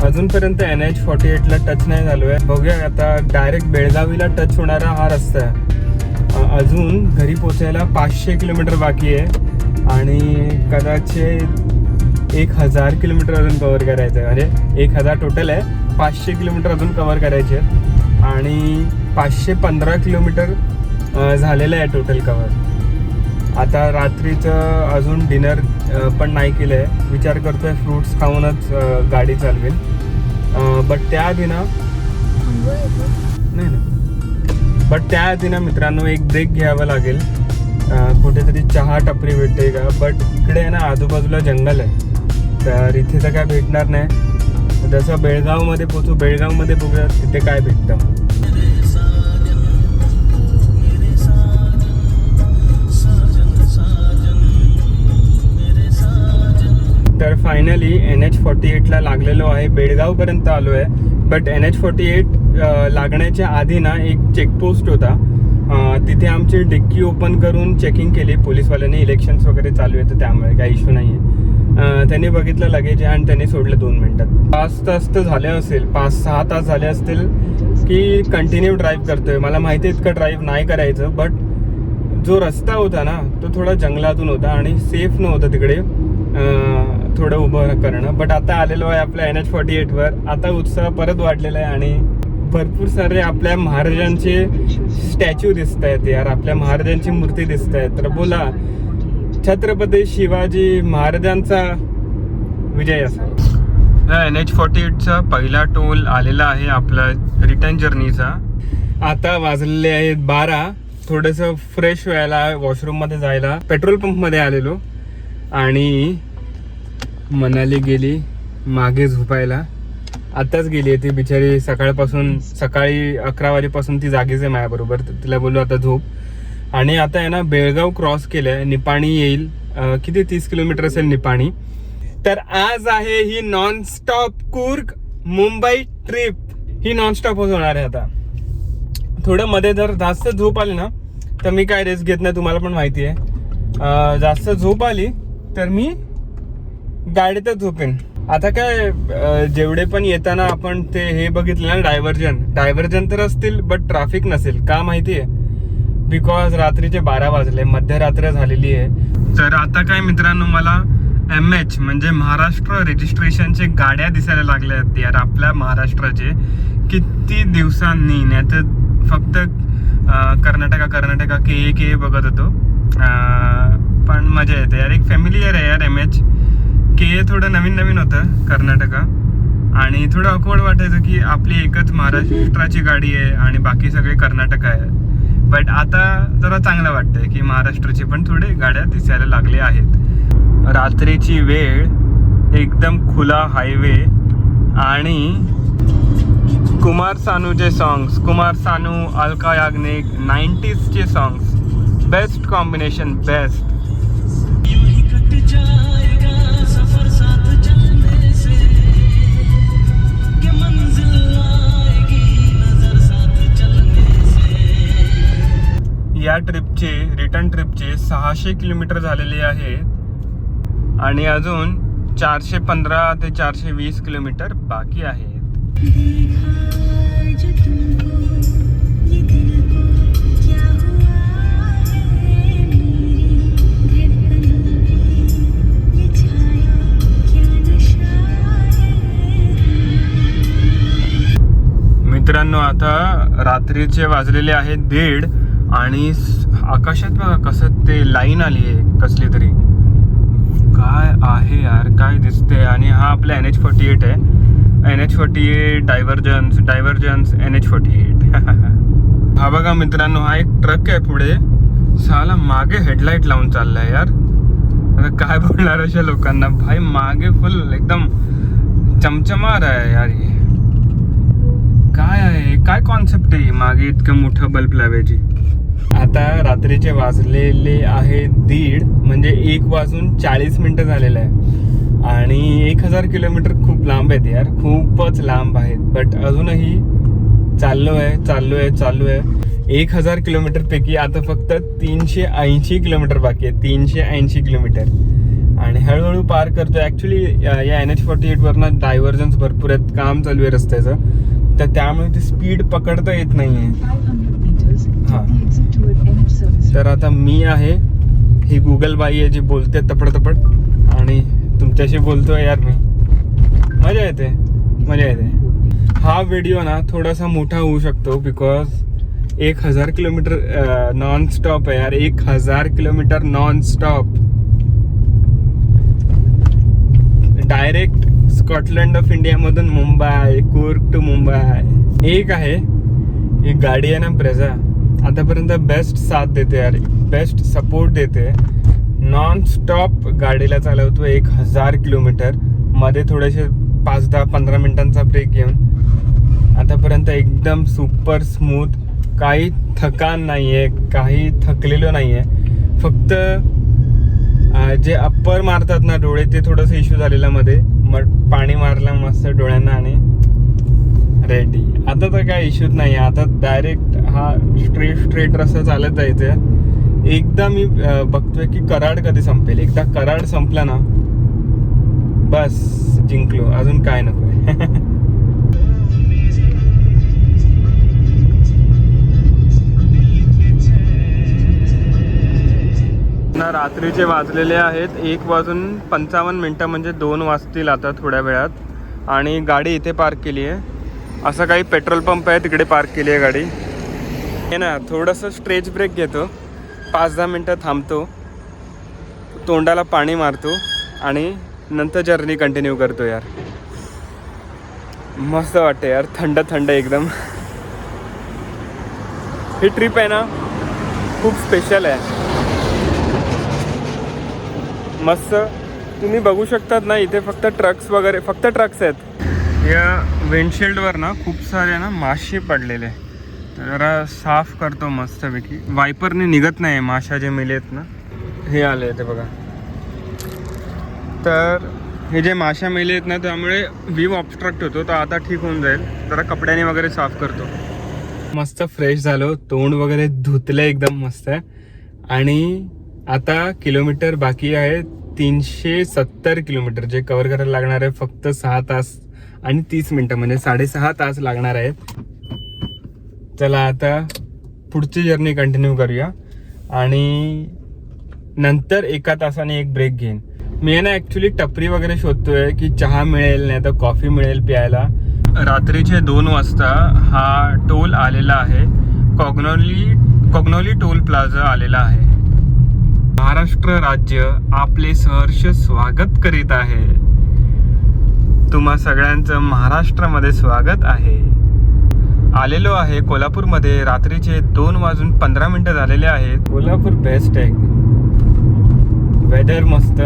अजूनपर्यंत NH48ला टच नाही झालो आहे. बघूया आता डायरेक्ट बेळगावीला टच होणारा हा रस्ता आहे. अजून घरी पोचायला 500 किलोमीटर बाकी आहे आणि कदाचित 1000 किलोमीटर अजून कव्हर करायचं आहे. म्हणजे 1000 टोटल आहे, 500 किलोमीटर अजून कव्हर करायचे आहेत. आणि 515 किलोमीटर झालेलं आहे टोटल कव्हर. आता रात्रीचं अजून डिनर पण नाही केलं आहे. विचार करतोय फ्रूट्स खाऊनच गाडी चालवेल. बट त्याआधी ना बट त्याआधी ना मित्रांनो एक ब्रेक घ्यावा लागेल. कुठेतरी चहा टपरी भेटते का. बट इकडे आहे ना आजूबाजूला जंगल आहे, तर इथे तर काय भेटणार नाही. जसं बेळगावमध्ये पोचू, बेळगावमध्ये बघूया तिथे काय भेटतं. तर फायनली NH48ला लागलेलो आहे, बेळगावपर्यंत आलो आहे. बट NH48 लागण्याच्या आधी ना एक चेकपोस्ट होता, तिथे आमची डिक्की ओपन करून चेकिंग केली पोलीसवाल्यांनी. इलेक्शन्स वगैरे चालू आहे तर त्यामुळे काही इश्यू नाही आहे. त्यांनी बघितलं लगेज आणि त्यांनी सोडलं 2 मिनिटात. 5 तास तर झाले असेल, 5-6 तास झाले असतील की कंटिन्यू ड्राईव्ह करतोय. मला माहिती आहे इतकं ड्राईव्ह नाही करायचं, बट जो रस्ता होता ना तो थोडा जंगलातून होता आणि सेफ नव्हतं तिकडे थोडं उभं करणं. बट आता आलेलो आहे आपल्या NH48वर. आता उत्साह परत वाढलेला आहे आणि भरपूर सारे आपल्या महाराजांचे स्टॅच्यू दिसत आहेत यार, आपल्या महाराजांची मूर्ती दिसत आहेत. तर बोला छत्रपती शिवाजी महाराजांचा विजय असा. NH48चा पहिला टोल आलेला आहे आपला रिटर्न जर्नीचा. आता वाजलेले आहेत 12. थोडंसं फ्रेश व्हायला, वॉशरूममध्ये जायला पेट्रोल पंपमध्ये आलेलो आणि मनाली गेली मागे झोपायला. आत्ताच गेली आहे ती बिचारी, सकाळी 11 वाजेपासून ती जागीच आहे माझ्याबरोबर. तिला बोललो आता झोप. आणि आता आहे ना बेळगाव क्रॉस केलंय, निपाणी येईल. किती 30 किलोमीटर असेल निपाणी. तर आज आहे ही नॉनस्टॉप कूर्ग मुंबई ट्रिप. ही नॉनस्टॉप होणार आहे. आता थोडं मध्ये जर जास्त झोप आली ना तर मी काय रिस्क घेत नाही, तुम्हाला पण माहिती आहे. जास्त झोप आली तर मी गाडीतच झोपेन. आता काय जेवढे पण येताना आपण ते हे बघितलं ना डायव्हर्जन तर असतील बट ट्रॅफिक नसेल. का माहिती आहे? बिकॉज रात्रीचे 12 वाजले, मध्यरात्र झालेली आहे. तर आता काय मित्रांनो, मला MH म्हणजे महाराष्ट्र रजिस्ट्रेशनचे गाड्या दिसायला लागल्या आहेत यार आपल्या महाराष्ट्राचे. किती दिवसांनी, नाही तर फक्त कर्नाटका के बघत होतो. पण मजा येते यार, एक फॅमिलियर आहे यार MH. के थोडं नवीन होतं कर्नाटका, आणि थोडं ऑकवर्ड वाटायचं की आपली एकच महाराष्ट्राची गाडी आहे आणि बाकी सगळे कर्नाटक आहे. बट आता जरा चांगलं वाटतंय की महाराष्ट्राची पण थोडे गाड्या दिसायला लागल्या आहेत. रात्रीची वेळ, एकदम खुला हायवे आणि कुमार सानूचे सॉंग्स, कुमार सानू, अलका याग्निक, 90sचे सॉंग्स. Best combination, best. या ट्रिपचे, रिटर्न ट्रिपचे 600 किलोमीटर झालेले आहेत आणि अजून 415 ते 420 किलोमीटर बाकी आहेत. मित्रांनो, आता रात्रीचे वाजलेले आहेत 1:30 आणि आकाशात बघा कसं ते लाईन आली आहे कसली तरी. काय आहे यार, काय दिसते. आणि हा आपला NH48 आहे. NH48 divergence NH48. हा बघा मित्रांनो, हा एक ट्रक आहे पुढे. साला मागे हेडलाईट लावून चाललाय यार. आता काय बोलणार अशा लोकांना. भाई मागे फुल एकदम चमचमार आहे यार. हे काय आहे, काय कॉन्सेप्ट आहे मागे इतकं मोठं बल्ब लावायची. आता रात्रीचे वाजलेले आहे 1:30, म्हणजे 1:40 झालेलं आहे. आणि 1000 किलोमीटर खूप लांब आहेत यार, खूपच लांब आहेत. बट अजूनही चाललो आहे. 1000 किलोमीटर पैकी आता फक्त 380 किलोमीटर बाकी आहे. 380 किलोमीटर आणि हळूहळू पार करतोय. ऍक्च्युली या NH48 वरनं डायव्हर्जन्स भरपूर आहेत, काम चालू आहे रस्त्याचं, तर त्यामुळे ती स्पीड पकडता येत नाहीये. हा, तर आता मी आहे, ही गुगल बाई आहे जी बोलते तपड आणि तुमच्याशी बोलतोय यार मी. मजा येते. हा व्हिडिओ ना थोडासा मोठा होऊ शकतो बिकॉज 1000 किलोमीटर नॉन स्टॉप आहे यार. 1000 kilometre non stop, direct Scotland of India मधून मुंबई, कूर्ग टू मुंबई. एक आहे, एक गाडी आहे ना ब्रेझा, आतापर्यंत बेस्ट साथ देते यार, बेस्ट सपोर्ट देते. नॉन स्टॉप गाडीला चालवतो 1000 किलोमीटर, मध्ये थोडेसे 5-10-15 मिनिटांचा ब्रेक घेऊन. आतापर्यंत एकदम सुपर स्मूथ, काही थकान नाहीये, काही थकलेलो नाहीये. फक्त जे अप्पर मारतात ना डोळे, ते थोडंसं इश्यू झालेला मध्ये. मग पाणी मारलं मस्त डोळ्यांना आणि रेडी. आता तर काय इश्यूच नाही. आता डायरेक्ट हा स्ट्रेट रस्ता चालत जायचं. एकदा मी बघतोय की कराड कधी संपेल. एकदा कराड संपला ना बस जिंकलो, अजून काय नको. रात्रीचे वाजलेले आहेत 1:55, म्हणजे 2 वाजतील आता थोड्या वेळात. आणि गाडी इथे पार्क केली आहे. असं काही पेट्रोल पंप आहे तिकडे पार्क केली आहे गाडी. हे ना थोडंसं स्ट्रेच ब्रेक घेतो, 5-10 मिनटं थांबतो, तोंडाला पाणी मारतो आणि नंतर जर्नी कंटिन्यू करतो यार. मस्त वाटते यार, थंड एकदम. ही ट्रिप आहे ना खूप स्पेशल आहे. मस्त तुम्ही बघू शकतात ना, इथे फक्त ट्रक्स आहेत. या विंडशिल्डवर ना खूप सारे ना मासे पडलेले, जरा साफ करतो मस्तपैकी. वायपरने निघत नाही माशा जे मेलेत ना, हे आले ते बघा. तर हे जे माशा मेले आहेत ना, त्यामुळे व्ह्यू ऑब्स्ट्रक्ट होतो. तर आता ठीक होऊन जाईल. जरा कपड्याने वगैरे साफ करतो. मस्त फ्रेश झालो, तोंड वगैरे धुतलं एकदम मस्त. आणि आता किलोमीटर बाकी आहे 370 किलोमीटर, जे कव्हर करायला लागणार आहे फक्त 6 तास आणि 30 मिनटं, म्हणजे 6.5 तास लागणार आहेत. चला आता पुढची जर्नी कंटिन्यू करूया आणि नंतर 1 तासाने एक ब्रेक घेईन. मी आहे ना ॲक्च्युली टपरी वगैरे शोधतोय की चहा मिळेल, नाही तर कॉफी मिळेल प्यायला. रात्रीचे 2 वाजता हा टोल आलेला आहे. कोगनोली टोल प्लाझा आलेला आहे. महाराष्ट्र राज्य आपले सहर्ष स्वागत करीत आहे. तुम्हा सगळ्यांचं महाराष्ट्रामध्ये स्वागत आहे. आलेलो आहे कोल्हापूरमध्ये. रात्रीचे 2:15 झालेले आहेत. कोल्हापूर बेस्ट आहे. वेदर मस्त,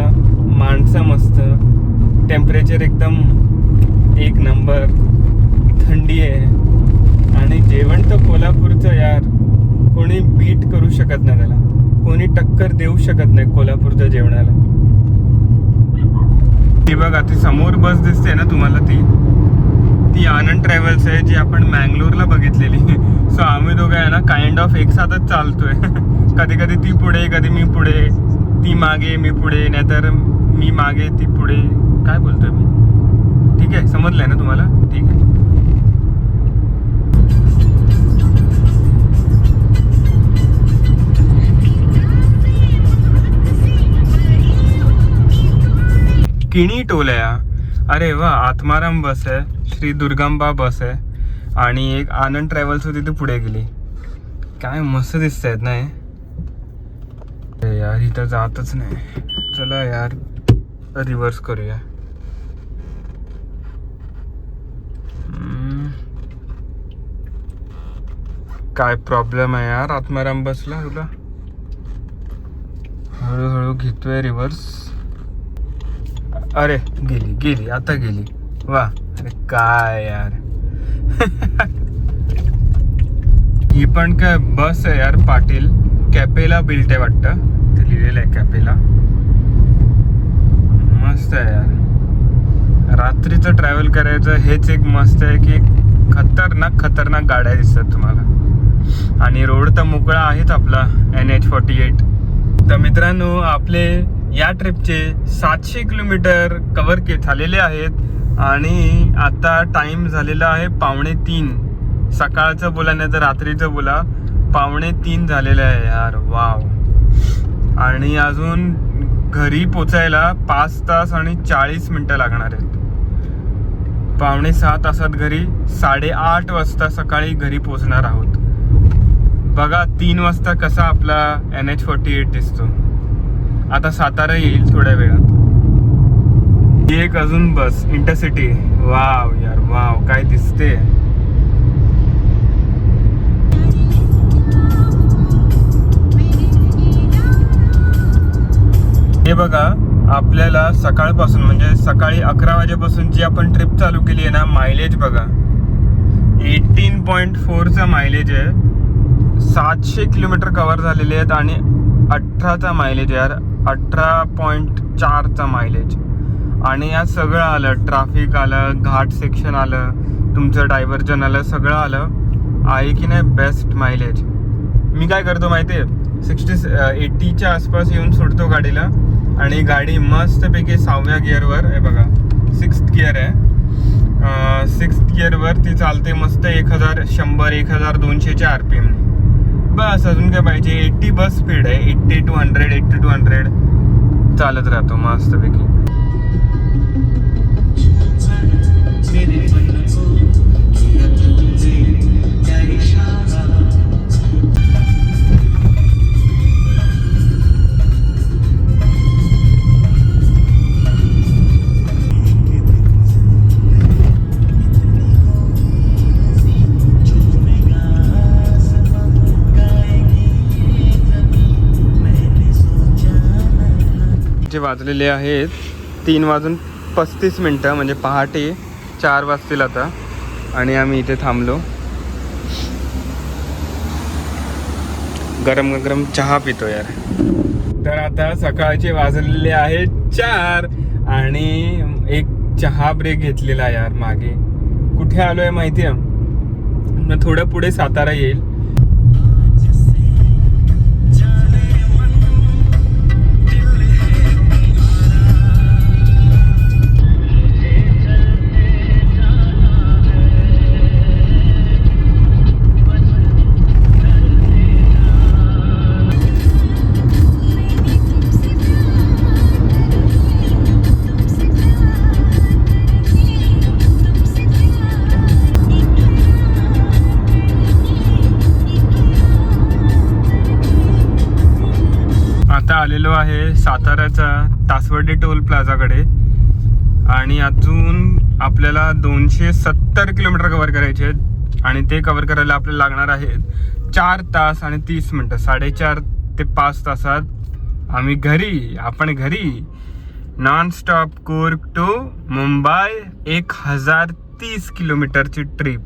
माणसं मस्त, टेम्परेचर एकदम 1 नंबर, थंडी आहे. आणि जेवण तर कोल्हापूरचं यार कोणी बीट करू शकत नाही. त्याला कोणी टक्कर देऊ शकत नाही कोल्हापूरच्या जेवणाला. ती बघा, ती समोर बस दिसते ना तुम्हाला, ती आनंद ट्रॅव्हल्स आहे, जी आपण मँगलोरला बघितलेली. सो आम्ही दोघं आहे ना काइंड ऑफ एक साथच चालतोय. कधी कधी ती पुढे, कधी मी पुढे, ती मागे मी पुढे, नाहीतर मी मागे ती पुढे. काय बोलतोय मी? ठीक आहे, समजलंय ना तुम्हाला? ठीक आहे. किणी टोल आहे. अरे वा, आत्माराम बस आहे, श्री दुर्गांबा बस आहे आणि एक आनंद ट्रॅव्हल्स होती ती पुढे गेली. काय मस्त दिसत आहेत ना हे यार. इथं जातच नाही. चला यार रिव्हर्स करूया. काय प्रॉब्लेम आहे यार आत्माराम बसला तुला? हळूहळू घेतोय रिव्हर्स. अरे गेली आता गेली. वा, अरे काय यार. ही पण काय बस आहे यार पाटील. कॅपेला बिल्ट आहे वाटतं, ते लिहिलेलं आहे कॅपेला. मस्त आहे यार. रात्रीचं ट्रॅव्हल करायचं हेच एक मस्त आहे की खतरनाक गाड्या दिसतात तुम्हाला. आणि रोड तर मोकळा आहेच आपला NH48. तर मित्रांनो, आपले या ट्रिपचे 700 किलोमीटर कव्हर झालेले आहेत आणि आता टाइम झालेला आहे 2:45. सकाळचं बोला नाही तर रात्रीचं बोला, 2:45 झालेलं आहे यार. वाव. आणि अजून घरी पोचायला 5 तास आणि 40 मिनटं लागणार आहेत. 5.5 तासात घरी, 8:30 वाजता सकाळी घरी पोचणार आहोत. बघा 3 वाजता कसा आपला NH48 दिसतो. आता सातारा येईल थोड्या वेळात. एक अजून बस इंटरसिटी. वाव यार वाव, काय दिसते. हे बघा, आपल्याला सकाळपासून म्हणजे सकाळी 11 वाजेपासून जी आपण ट्रिप चालू केली आहे ना, मायलेज बघा 18.4चा मायलेज आहे. 700 किलोमीटर कव्हर झालेले आहेत आणि 18चा मायलेज यार. 18.4चा मायलेज. आणि यात सगळं आलं, ट्रॅफिक आलं, घाट सेक्शन आलं, तुमचं डायव्हर्जन आलं, सगळं आलं. आहे की नाही बेस्ट मायलेज. मी काय करतो माहिती आहे, 80च्या आसपास येऊन सोडतो गाडीला आणि गाडी मस्तपैकी 6व्या गिअरवर आहे बघा. 6th गिअर आहे. 6th गिअरवर ती चालते मस्त 1100-1200च्या RPM. बस अजून काय पाहिजे. 80 बस स्पीड आहे. 80 to 100 चालत राहतो मस्तपैकी. वाजलेले आहेत 3:35 म्हणजे पहाटे 4 वाजतील आता. आणि आम्ही इथे थांबलो. गरम गरम चहा पितो यार. तर आता सकाळचे वाजलेले आहेत 4 आणि एक चहा ब्रेक घेतलेला यार मागे. कुठे आलोय माहितीये, मग थोडं पुढे सातारा येईल. आता आलेलो आहे साताऱ्याचा तासवडी टोल प्लाझाकडे आणि अजून आपल्याला 270 किलोमीटर कव्हर करायचे आहेत आणि ते कव्हर करायला आपल्याला लागणार आहे 4 तास आणि 30 मिनिटं. 4.5 ते 5 तासात आपण घरी non stop Coorg to Mumbai 1030 किलोमीटरची ट्रिप.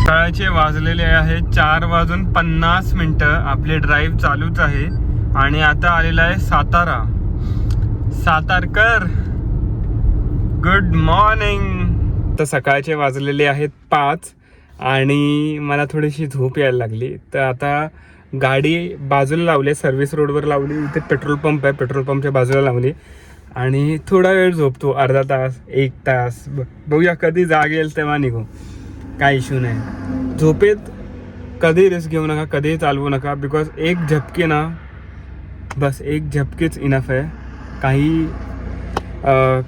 सकाळचे वाजलेले आहे 4:50. आपली ड्राईव्ह चालूच आहे आणि आता आलेला आहे सातारकर. Good morning. तर सकाळचे वाजलेले आहेत 5 आणि मला थोडीशी झोप यायला लागली. तर आता गाडी बाजूला लावली, सर्व्हिस रोडवर लावली. इथे पेट्रोल पंप आहे, पेट्रोल पंपच्या बाजूला लावली आणि थोडा वेळ झोपतो, अर्धा तास 1 तास. बघूया कधी जाग येईल तेव्हा निघू, काय इश्यू नाही. झोपेत कधी रिस्क घेऊ नका, कधीही चालवू नका. बिकॉज एक झपकी ना, बस एक झपकीच इनफ आहे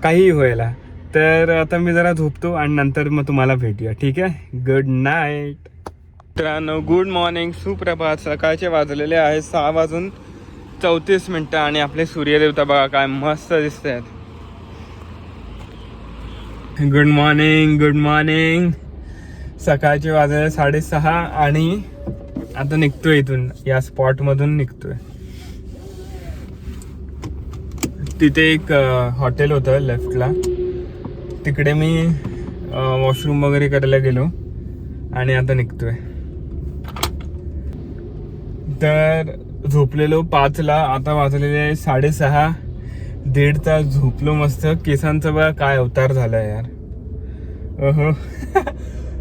काही व्हायला. तर आता मी जरा झोपतो आणि नंतर मग तुम्हाला भेटूया, ठीक आहे. गुड नाईट मित्रांनो, गुड मॉर्निंग, सुप्रभात. सकाळचे वाजलेले आहे 6:34 आणि आपले सूर्यदेवता बघा काय मस्त दिसत आहेत. Good morning, good morning. सकाळचे वाजले 6:30 आणि आता निघतोय इथून, या स्पॉटमधून निघतोय. तिथे एक हॉटेल होतं लेफ्टला, तिकडे मी वॉशरूम वगैरे करायला गेलो आणि आता निघतोय. तर झोपलेलो 5ला, आता वाजलेले 6:30. 1.5 तास झोपलो मस्त. केसांचं बघा काय अवतार झालाय यार. ओहो.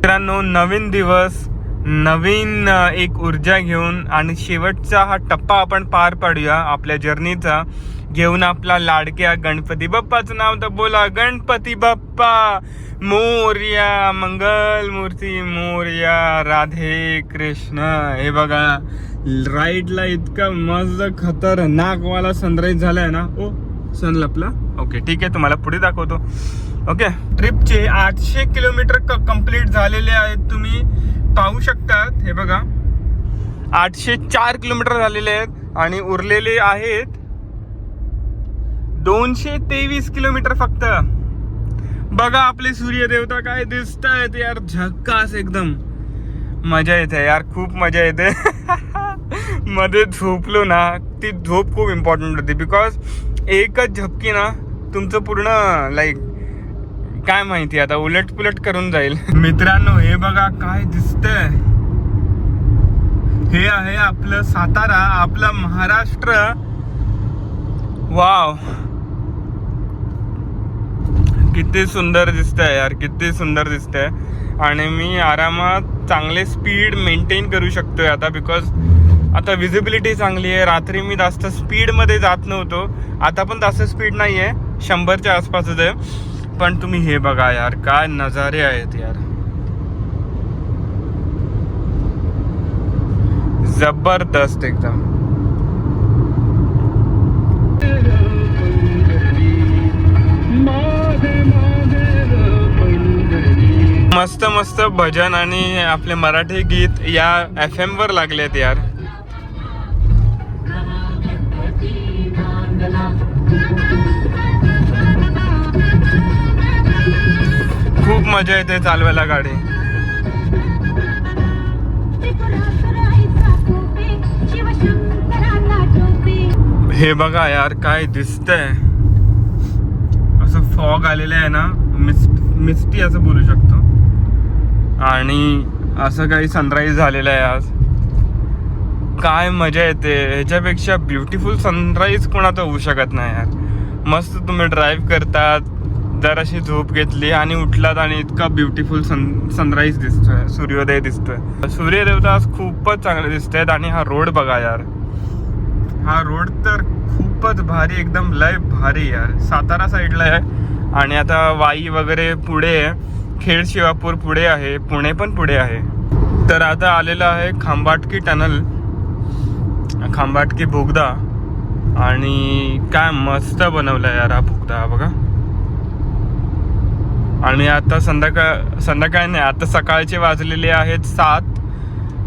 मित्रांनो, नवीन दिवस, नवीन एक ऊर्जा घेऊन आणि शेवटचा हा टप्पा आपण पार पाडूया आपल्या जर्नीचा, घेऊन आपला लाडक्या गणपती बाप्पाचं नाव तर बोला. गणपती बाप्पा मोरया, मंगल मूर्ती मोरया, राधे कृष्ण. हे बघा राईटला इतका मस्त खतरनाकवाला सनराईज झालाय ना. ओ सन लपला. ओके ठीक आहे, तुम्हाला पुढे दाखवतो. ओके, ट्रिपचे 800 किलोमीटर कंप्लीट झालेले आहेत, तुम्ही पाहू शकतात. हे बघा 804 किलोमीटर झालेले आहेत आणि उरलेले आहेत 223 किलोमीटर फक्त. बघा आपले सूर्यदेवता काय दिसत आहेत यार, झक्कास एकदम. मजा येते यार, खूप मजा येते. मध्ये झोपलो ना, ती झोप खूप इम्पॉर्टंट होती. बिकॉज एकच झपकी ना तुमचं पूर्ण लाईक काय माहिती आता उलट पुलट करून जाईल. मित्रांनो, हे बघा काय दिसतंय. हे आहे आपलं सातारा, आपला महाराष्ट्र. वाव, किती सुंदर दिसतंय यार, किती सुंदर दिसतंय. आणि मी आरामात चांगले स्पीड मेंटेन करू शकतोय आता, बिकॉज आता विजिबिलिटी चांगली आहे. रात्री मी जास्त स्पीडमध्ये जात नव्हतो, आता पण जास्त स्पीड नाही आहे, 100च्या आसपासच आहे. पण तुम्ही हे बघा यार, काय नजारे आहेत यार, जबरदस्त एकदम. मस्त मस्त भजन आणि आपले मराठी गीत या FM वर लागलेत यार. खूप मजा येते चालवायला गाडी. हे बघा यार काय दिसतंय, असं फॉग आलेला आहे ना, मिस्टी असं बोलू शकतो. आणि असं काही सनराईज झालेलं आहे आज. काय मजा येते. ह्याच्यापेक्षा ब्युटिफुल सनराईज कोणाचं होऊ शकत नाही यार. मस्त तुम्ही ड्राईव्ह करतात, जराशी झोप घेतली आणि उठलात आणि इतका ब्युटिफुल सनराईज दिसतोय, सूर्योदय दिसतोय. सूर्यदेवता आज खूपच चांगले दिसत आहेत. आणि हा रोड बघा यार, हा रोड तर खूपच भारी, एकदम लय भारी यार. सातारा साईडला आहे आणि आता वाई वगैरे पुढे आहे, खेड शिवापूर पुढे आहे, पुणे पण पुढे आहे. तर आता आलेला आहे खांबाटकी टनल, खांबाटकी बोगदा. आणि काय मस्त बनवलाय यार हा बोगदा बघा. आणि आता संध्याकाळ नाही, आता सकाळचे वाजलेले आहेत 7,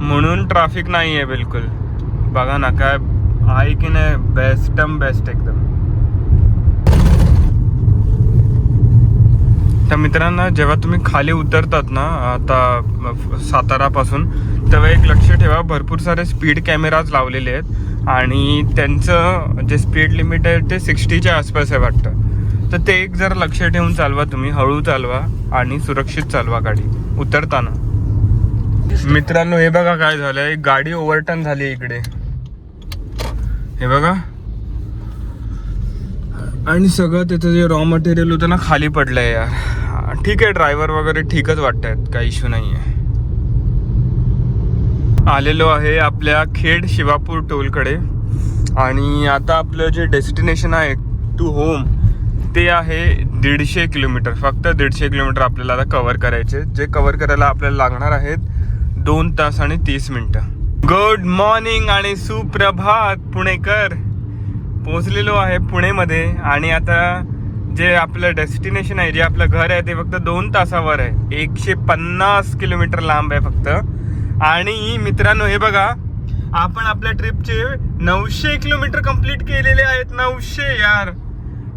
म्हणून ट्रॅफिक नाही आहे बिलकुल. बघा ना काय आहे की नाही, बेस्ट एकदम. तर मित्रांनो, जेव्हा तुम्ही खाली उतरतात ना आता सातारापासून, तेव्हा एक लक्ष ठेवा, भरपूर सारे स्पीड कॅमेराज लावलेले आहेत आणि त्यांचं जे स्पीड लिमिट आहे ते 60च्या आसपास आहे वाटतं. तर ते एक जरा लक्ष ठेवून चालवा तुम्ही, हळू चालवा आणि सुरक्षित चालवा गाडी उतरताना. मित्रांनो, हे बघा काय झालंय, गाडी ओव्हरटर्न झाली इकडे, हे बघा. आणि सगळं त्याचं जे रॉ मटेरियल होतं ना खाली पडलंय यार. ठीक आहे, ड्रायव्हर वगैरे ठीकच वाटतायत, काही इश्यू नाही आहे. आलेलो आहे आपल्या खेड शिवापूर टोलकडे. आणि आता आपलं जे डेस्टिनेशन आहे टू होम ते आहे 150 किलोमीटर. फक्त 150 किलोमीटर आपल्याला आता कव्हर करायचे, जे कव्हर करायला आपल्याला लागणार आहेत 2 तास आणि 30 मिनिटं. गुड मॉर्निंग आणि सुप्रभात पुणेकर. पोहोचलेलो आहे पुणेमध्ये. आणि आता जे आपलं डेस्टिनेशन आहे, जे आपलं घर आहे, ते फक्त 2 तासावर आहे. 150 किलोमीटर लांब आहे फक्त. आणि मित्रांनो, हे बघा, आपण आपल्या ट्रिपचे 900 किलोमीटर कंप्लीट केलेले आहेत. 900 यार.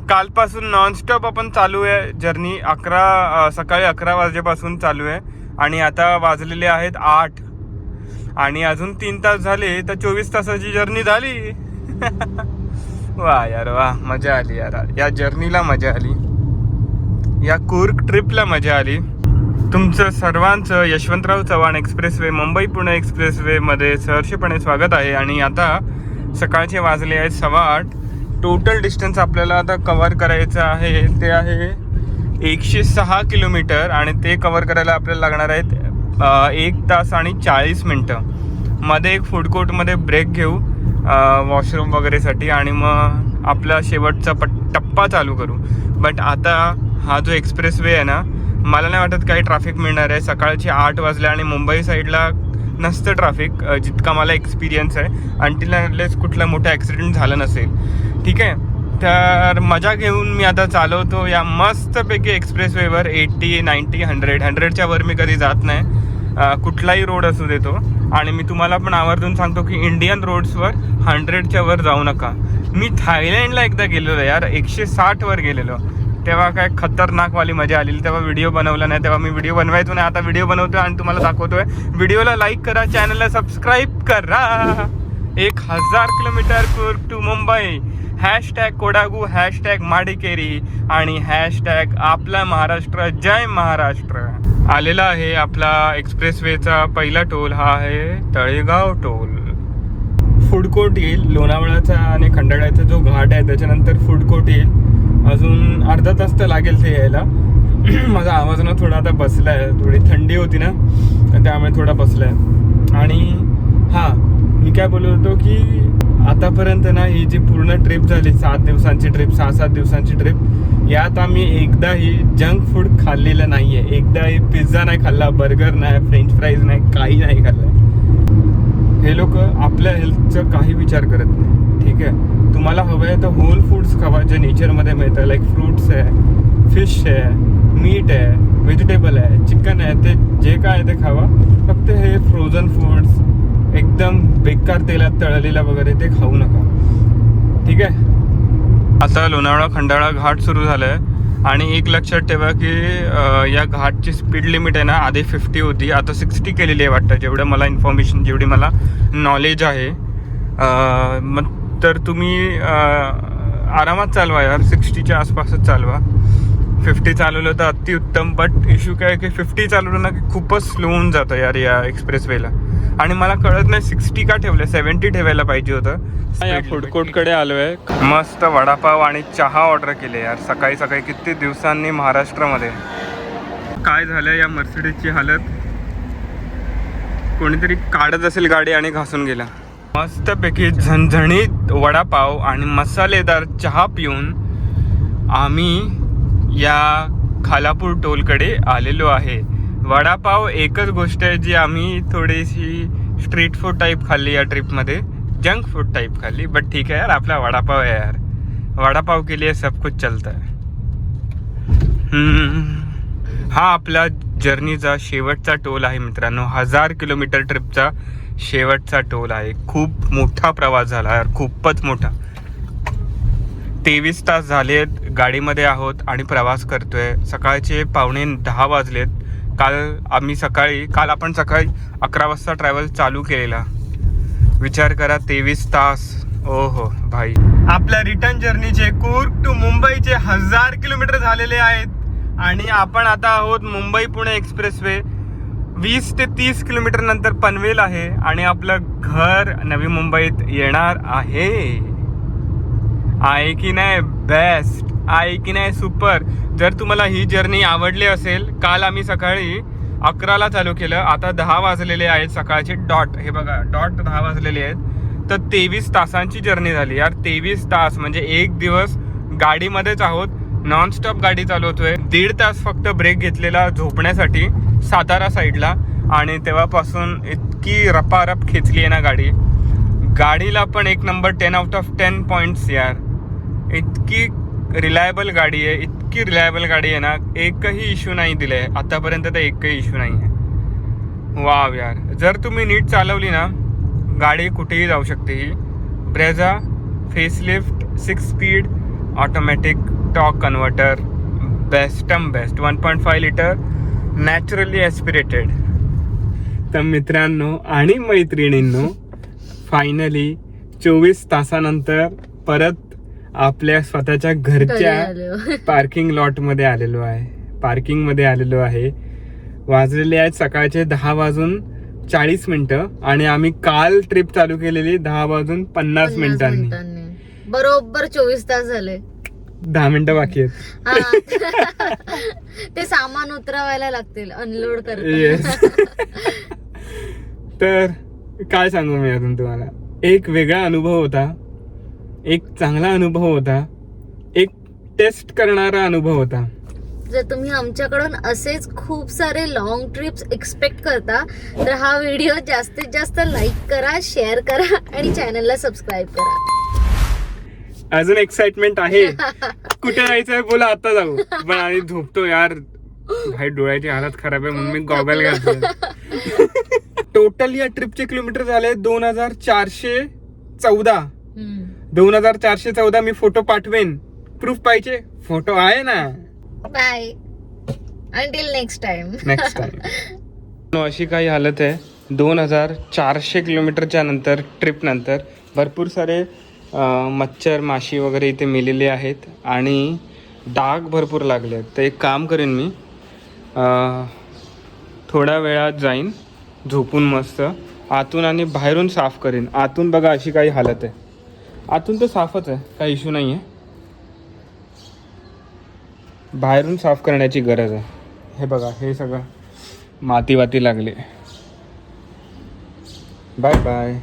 कालपासून नॉनस्टॉप आपण चालू आहे जर्नी. सकाळी 11 वाजेपासून चालू आहे आणि आता वाजलेले आहेत 8. आणि अजून 3 तास झाले तर 24 तासाची जर्नी झाली. वा यार वा, मजा आली यार. या जर्नीला मजा आली, या कूर्ग ट्रिपला मजा आली. तुमचं सर्वांचं यशवंतराव चव्हाण एक्सप्रेसवे, मुंबई पुणे एक्सप्रेसवेमध्ये सहर्षपणे स्वागत आहे. आणि आता सकाळचे वाजले आहेत 8:15. टोटल डिस्टन्स आपल्याला आता कव्हर करायचं आहे ते आहे 106 किलोमीटर. आणि ते कव्हर करायला आपल्याला लागणार आहेत 1 तास आणि 40 मिनटं. मध्ये एक फूड कोर्टमध्ये ब्रेक घेऊ वॉशरूम वगैरेसाठी आणि मग आपला शेवटचा टप्पा चालू करू. बट आता हा जो एक्सप्रेसवे आहे ना, मला नाही वाटत काही ट्रॅफिक मिळणार आहे. सकाळचे 8 वाजले आणि मुंबई साईडला नसतं ट्रॅफिक, जितका मला एक्सपिरियन्स आहे, अनटिल कुठला मोठा ॲक्सिडेंट झाला नसेल. ठीक आहे, तर मजा घेऊन मी आता चालवतो या मस्तपैकी एक्सप्रेसवेवर. 80, 90, 100च्या वर मी कधी जात नाही, कुठलाही रोड असू देतो. आणि मी तुम्हाला पण आवर्जून सांगतो की इंडियन रोड्सवर 100च्या वर जाऊ नका. मी थायलंडला एकदा गेलेलो यार, 160 वर गेलेलो. तेव्हा काय खतरनाकवाली मजा आलेली. तेव्हा व्हिडिओ बनवला नाही, तेव्हा मी व्हिडिओ बनवायचो नाही. आता व्हिडिओ बनवतोय आणि तुम्हाला दाखवतोय. व्हिडिओला लाईक करा, चॅनलला सबस्क्राईब करा. 1000 किलोमीटर कूर्ग टू मुंबई. #कोडागू, #माडिकेरी आणि #आपला महाराष्ट्र, जय महाराष्ट्र. आलेला आहे आपला एक्सप्रेसवेचा पहिला टोल. हा आहे तळेगाव टोल. फूड कोर्ट येईल लोणावळ्याचा आणि खंडाळ्याचा जो घाट आहे, त्याच्यानंतर फूड कोर्ट येईल. अजून अर्धा तास तर लागेल ते यायला. माझा आवाज ना थोडा आता बसला आहे, थोडी थंडी होती ना, त्यामुळे थोडा बसला आहे. आणि हां, मी काय बोलत होतो की आतापर्यंत ना ही जी पूर्ण ट्रिप झाली, 7 दिवसांची ट्रिप, 6-7 दिवसांची ट्रिप, यात आम्ही एकदाही जंक फूड खाल्लेलं नाही आहे. एकदाही पिझ्झा नाही खाल्ला, बर्गर नाही, फ्रेंच फ्राईज नाही, काही नाही खाल्लं. हे लोक आपल्या हेल्थचं काही विचार करत नाही. ठीक आहे, तुम्हाला हवं आहे तर होल फूड्स खावा, जे नेचरमध्ये मिळतं. लाईक फ्रूट्स आहे, फिश आहे, मीट आहे, व्हेजिटेबल आहे, चिकन आहे, ते जे काय आहे ते खावा. फक्त हे फ्रोझन फूड्स, एकदम बेकार तेलात तळलेला वगैरे ते खाऊ नका. ठीक आहे. आता लोणावळा खंडाळा घाट सुरू झाला आहे. आणि एक लक्षात ठेवा की या घाटची स्पीड लिमिट आहे ना, आधी 50 होती, आता 60 केलेली आहे वाटतं, जेवढं मला इन्फॉर्मेशन, जेवढी मला नॉलेज आहे. मग तर तुम्ही आरामात चालवा यार, 60च्या आसपासच चालवा. 50 चालवलं तर अतिउत्तम, बट इश्यू काय की 50 चालवलं ना की खूपच स्लो होऊन जातं यार या एक्सप्रेसवेला. आणि मला कळत नाही 60 का ठेवलं, 70 ठेवायला पाहिजे होतं. या फूड कोर्टकडे आलोय. मस्त वडापाव आणि चहा ऑर्डर केले यार सकाळी सकाळी, किती दिवसांनी महाराष्ट्रामध्ये. काय झालं या मर्सिडीजची हालत, कोणीतरी काढत असेल गाडी आणि घासून गेला. मस्तपैकी झणझणीत वडापाव आणि मसालेदार चहा पिऊन आम्ही या खालापूर टोलकडे आलेलो आहे. वडापाव एकच गोष्ट आहे जी आम्ही थोडीशी स्ट्रीट फूड टाईप खाल्ली या ट्रिपमध्ये, जंक फूड टाईप खाल्ली, बट ठीक आहे यार, आपला वडापाव आहे यार. वडापाव के लिए सब कुछ चलता है. हा आपला जर्नीचा शेवटचा टोल आहे मित्रांनो. 1000 किलोमीटर ट्रिपचा शेवटचा टोल आहे. खूप मोठा प्रवास झाला यार, खूपच मोठा. 23 तास झालेत गाडीमध्ये आहोत आणि प्रवास करतोय. सकाळचे 9:45 वाजलेत. काल आपण सकाळी 11 वाजता ट्रॅव्हल चालू केलेला. विचार करा 23 तास. ओहो भाई. आपल्या रिटर्न जर्नीचे कूर्ग टू मुंबईचे 1000 किलोमीटर झालेले आहेत आणि आपण आता आहोत मुंबई पुणे एक्सप्रेसवे. 20 ते 30 किलोमीटर नंतर पनवेल आहे आणि आपलं घर नवी मुंबईत येणार आहे की नाही? बेस्ट आहे की नाही? सुपर. जर तुम्हाला ही जर्नी आवडली असेल, काल आम्ही सकाळी 11ला चालू केलं, आता 10 वाजलेले आहेत सकाळचे डॉट. हे बघा डॉट 10 वाजलेले आहेत. तर 23 तासांची जर्नी झाली यार. 23 तास म्हणजे एक दिवस गाडीमध्येच आहोत, नॉनस्टॉप गाडी चालवतोय. 1.5 तास फक्त ब्रेक घेतलेला झोपण्यासाठी सातारा साईडला, आणि तेव्हापासून इतकी रपारप खेचली आहे ना गाडी. गाडीला पण एक नंबर, 10 आउट ऑफ 10 पॉईंट्स यार. इतकी रिलायबल गाडी आहे, इतकी रिलायबल गाडी आहे ना, एकही इश्यू नाही दिले आतापर्यंत, तर एकही इश्यू नाही आहे. वाव यार, जर तुम्ही नीट चालवली ना गाडी कुठेही जाऊ शकते. ही Brezza facelift 6 speed automatic torque converter, बेस्टम बेस्ट, 1.5 लिटर नॅचरली ॲस्पिरेटेड. तर मित्रांनो आणि मैत्रिणींनो, फायनली 24 तासानंतर परत आपल्या स्वतःच्या घरच्या पार्किंग लॉटमध्ये आलेलो आहे. वाजलेले आहेत सकाळचे 10:40 आणि आम्ही काल ट्रिप चालू केलेली 10:50 मिनिटांनी. बरोबर 24 तास झाले. 10 मिनिटं बाकी आहेत. ते सामान उतरवायला लागतील, अनलोड करत. तर काय सांगू मी अजून तुम्हाला, एक वेगळा अनुभव होता, एक चांगला अनुभव होता, एक टेस्ट करणारा अनुभव होता. जर तुम्ही आमच्याकडून असेच खूप सारे लॉंग ट्रिप्स एक्सपेक्ट करता तर हा व्हिडिओ जास्तीत जास्त लाईक करा, शेअर करा आणि चॅनलला सबस्क्राईब करा. अजून एक्साइटमेंट आहे. कुठे जायचंय बोला, आता जाऊ. पण आणि झोपतो यार भाई, डोळ्याची हालत खराब आहे म्हणून मी गॉगल घालतो. टोटल या ट्रिपचे किलोमीटर झाले 2414. 2414. मी फोटो पाठवेन, प्रूफ पाहिजे, फोटो आहे ना. Bye, until next time. अशी काही हालत आहे. 2400 किलोमीटरच्या नंतर, ट्रिप नंतर भरपूर सारे मच्छर माशी वगैरे इथे मेलेले आहेत आणि डाग भरपूर लागले आहेत. तर एक काम करेन मी, थोड्या वेळात जाईन झोपून मस्त, आतून आणि बाहेरून साफ करेन. आतून बघा अशी काही हालत आहे, आतून तर साफच आहे, काही इश्यू नाही आहे. बाहेरून साफ करण्याची गरज आहे. हे बघा, हे सगळं माती वाती लागले. Bye bye.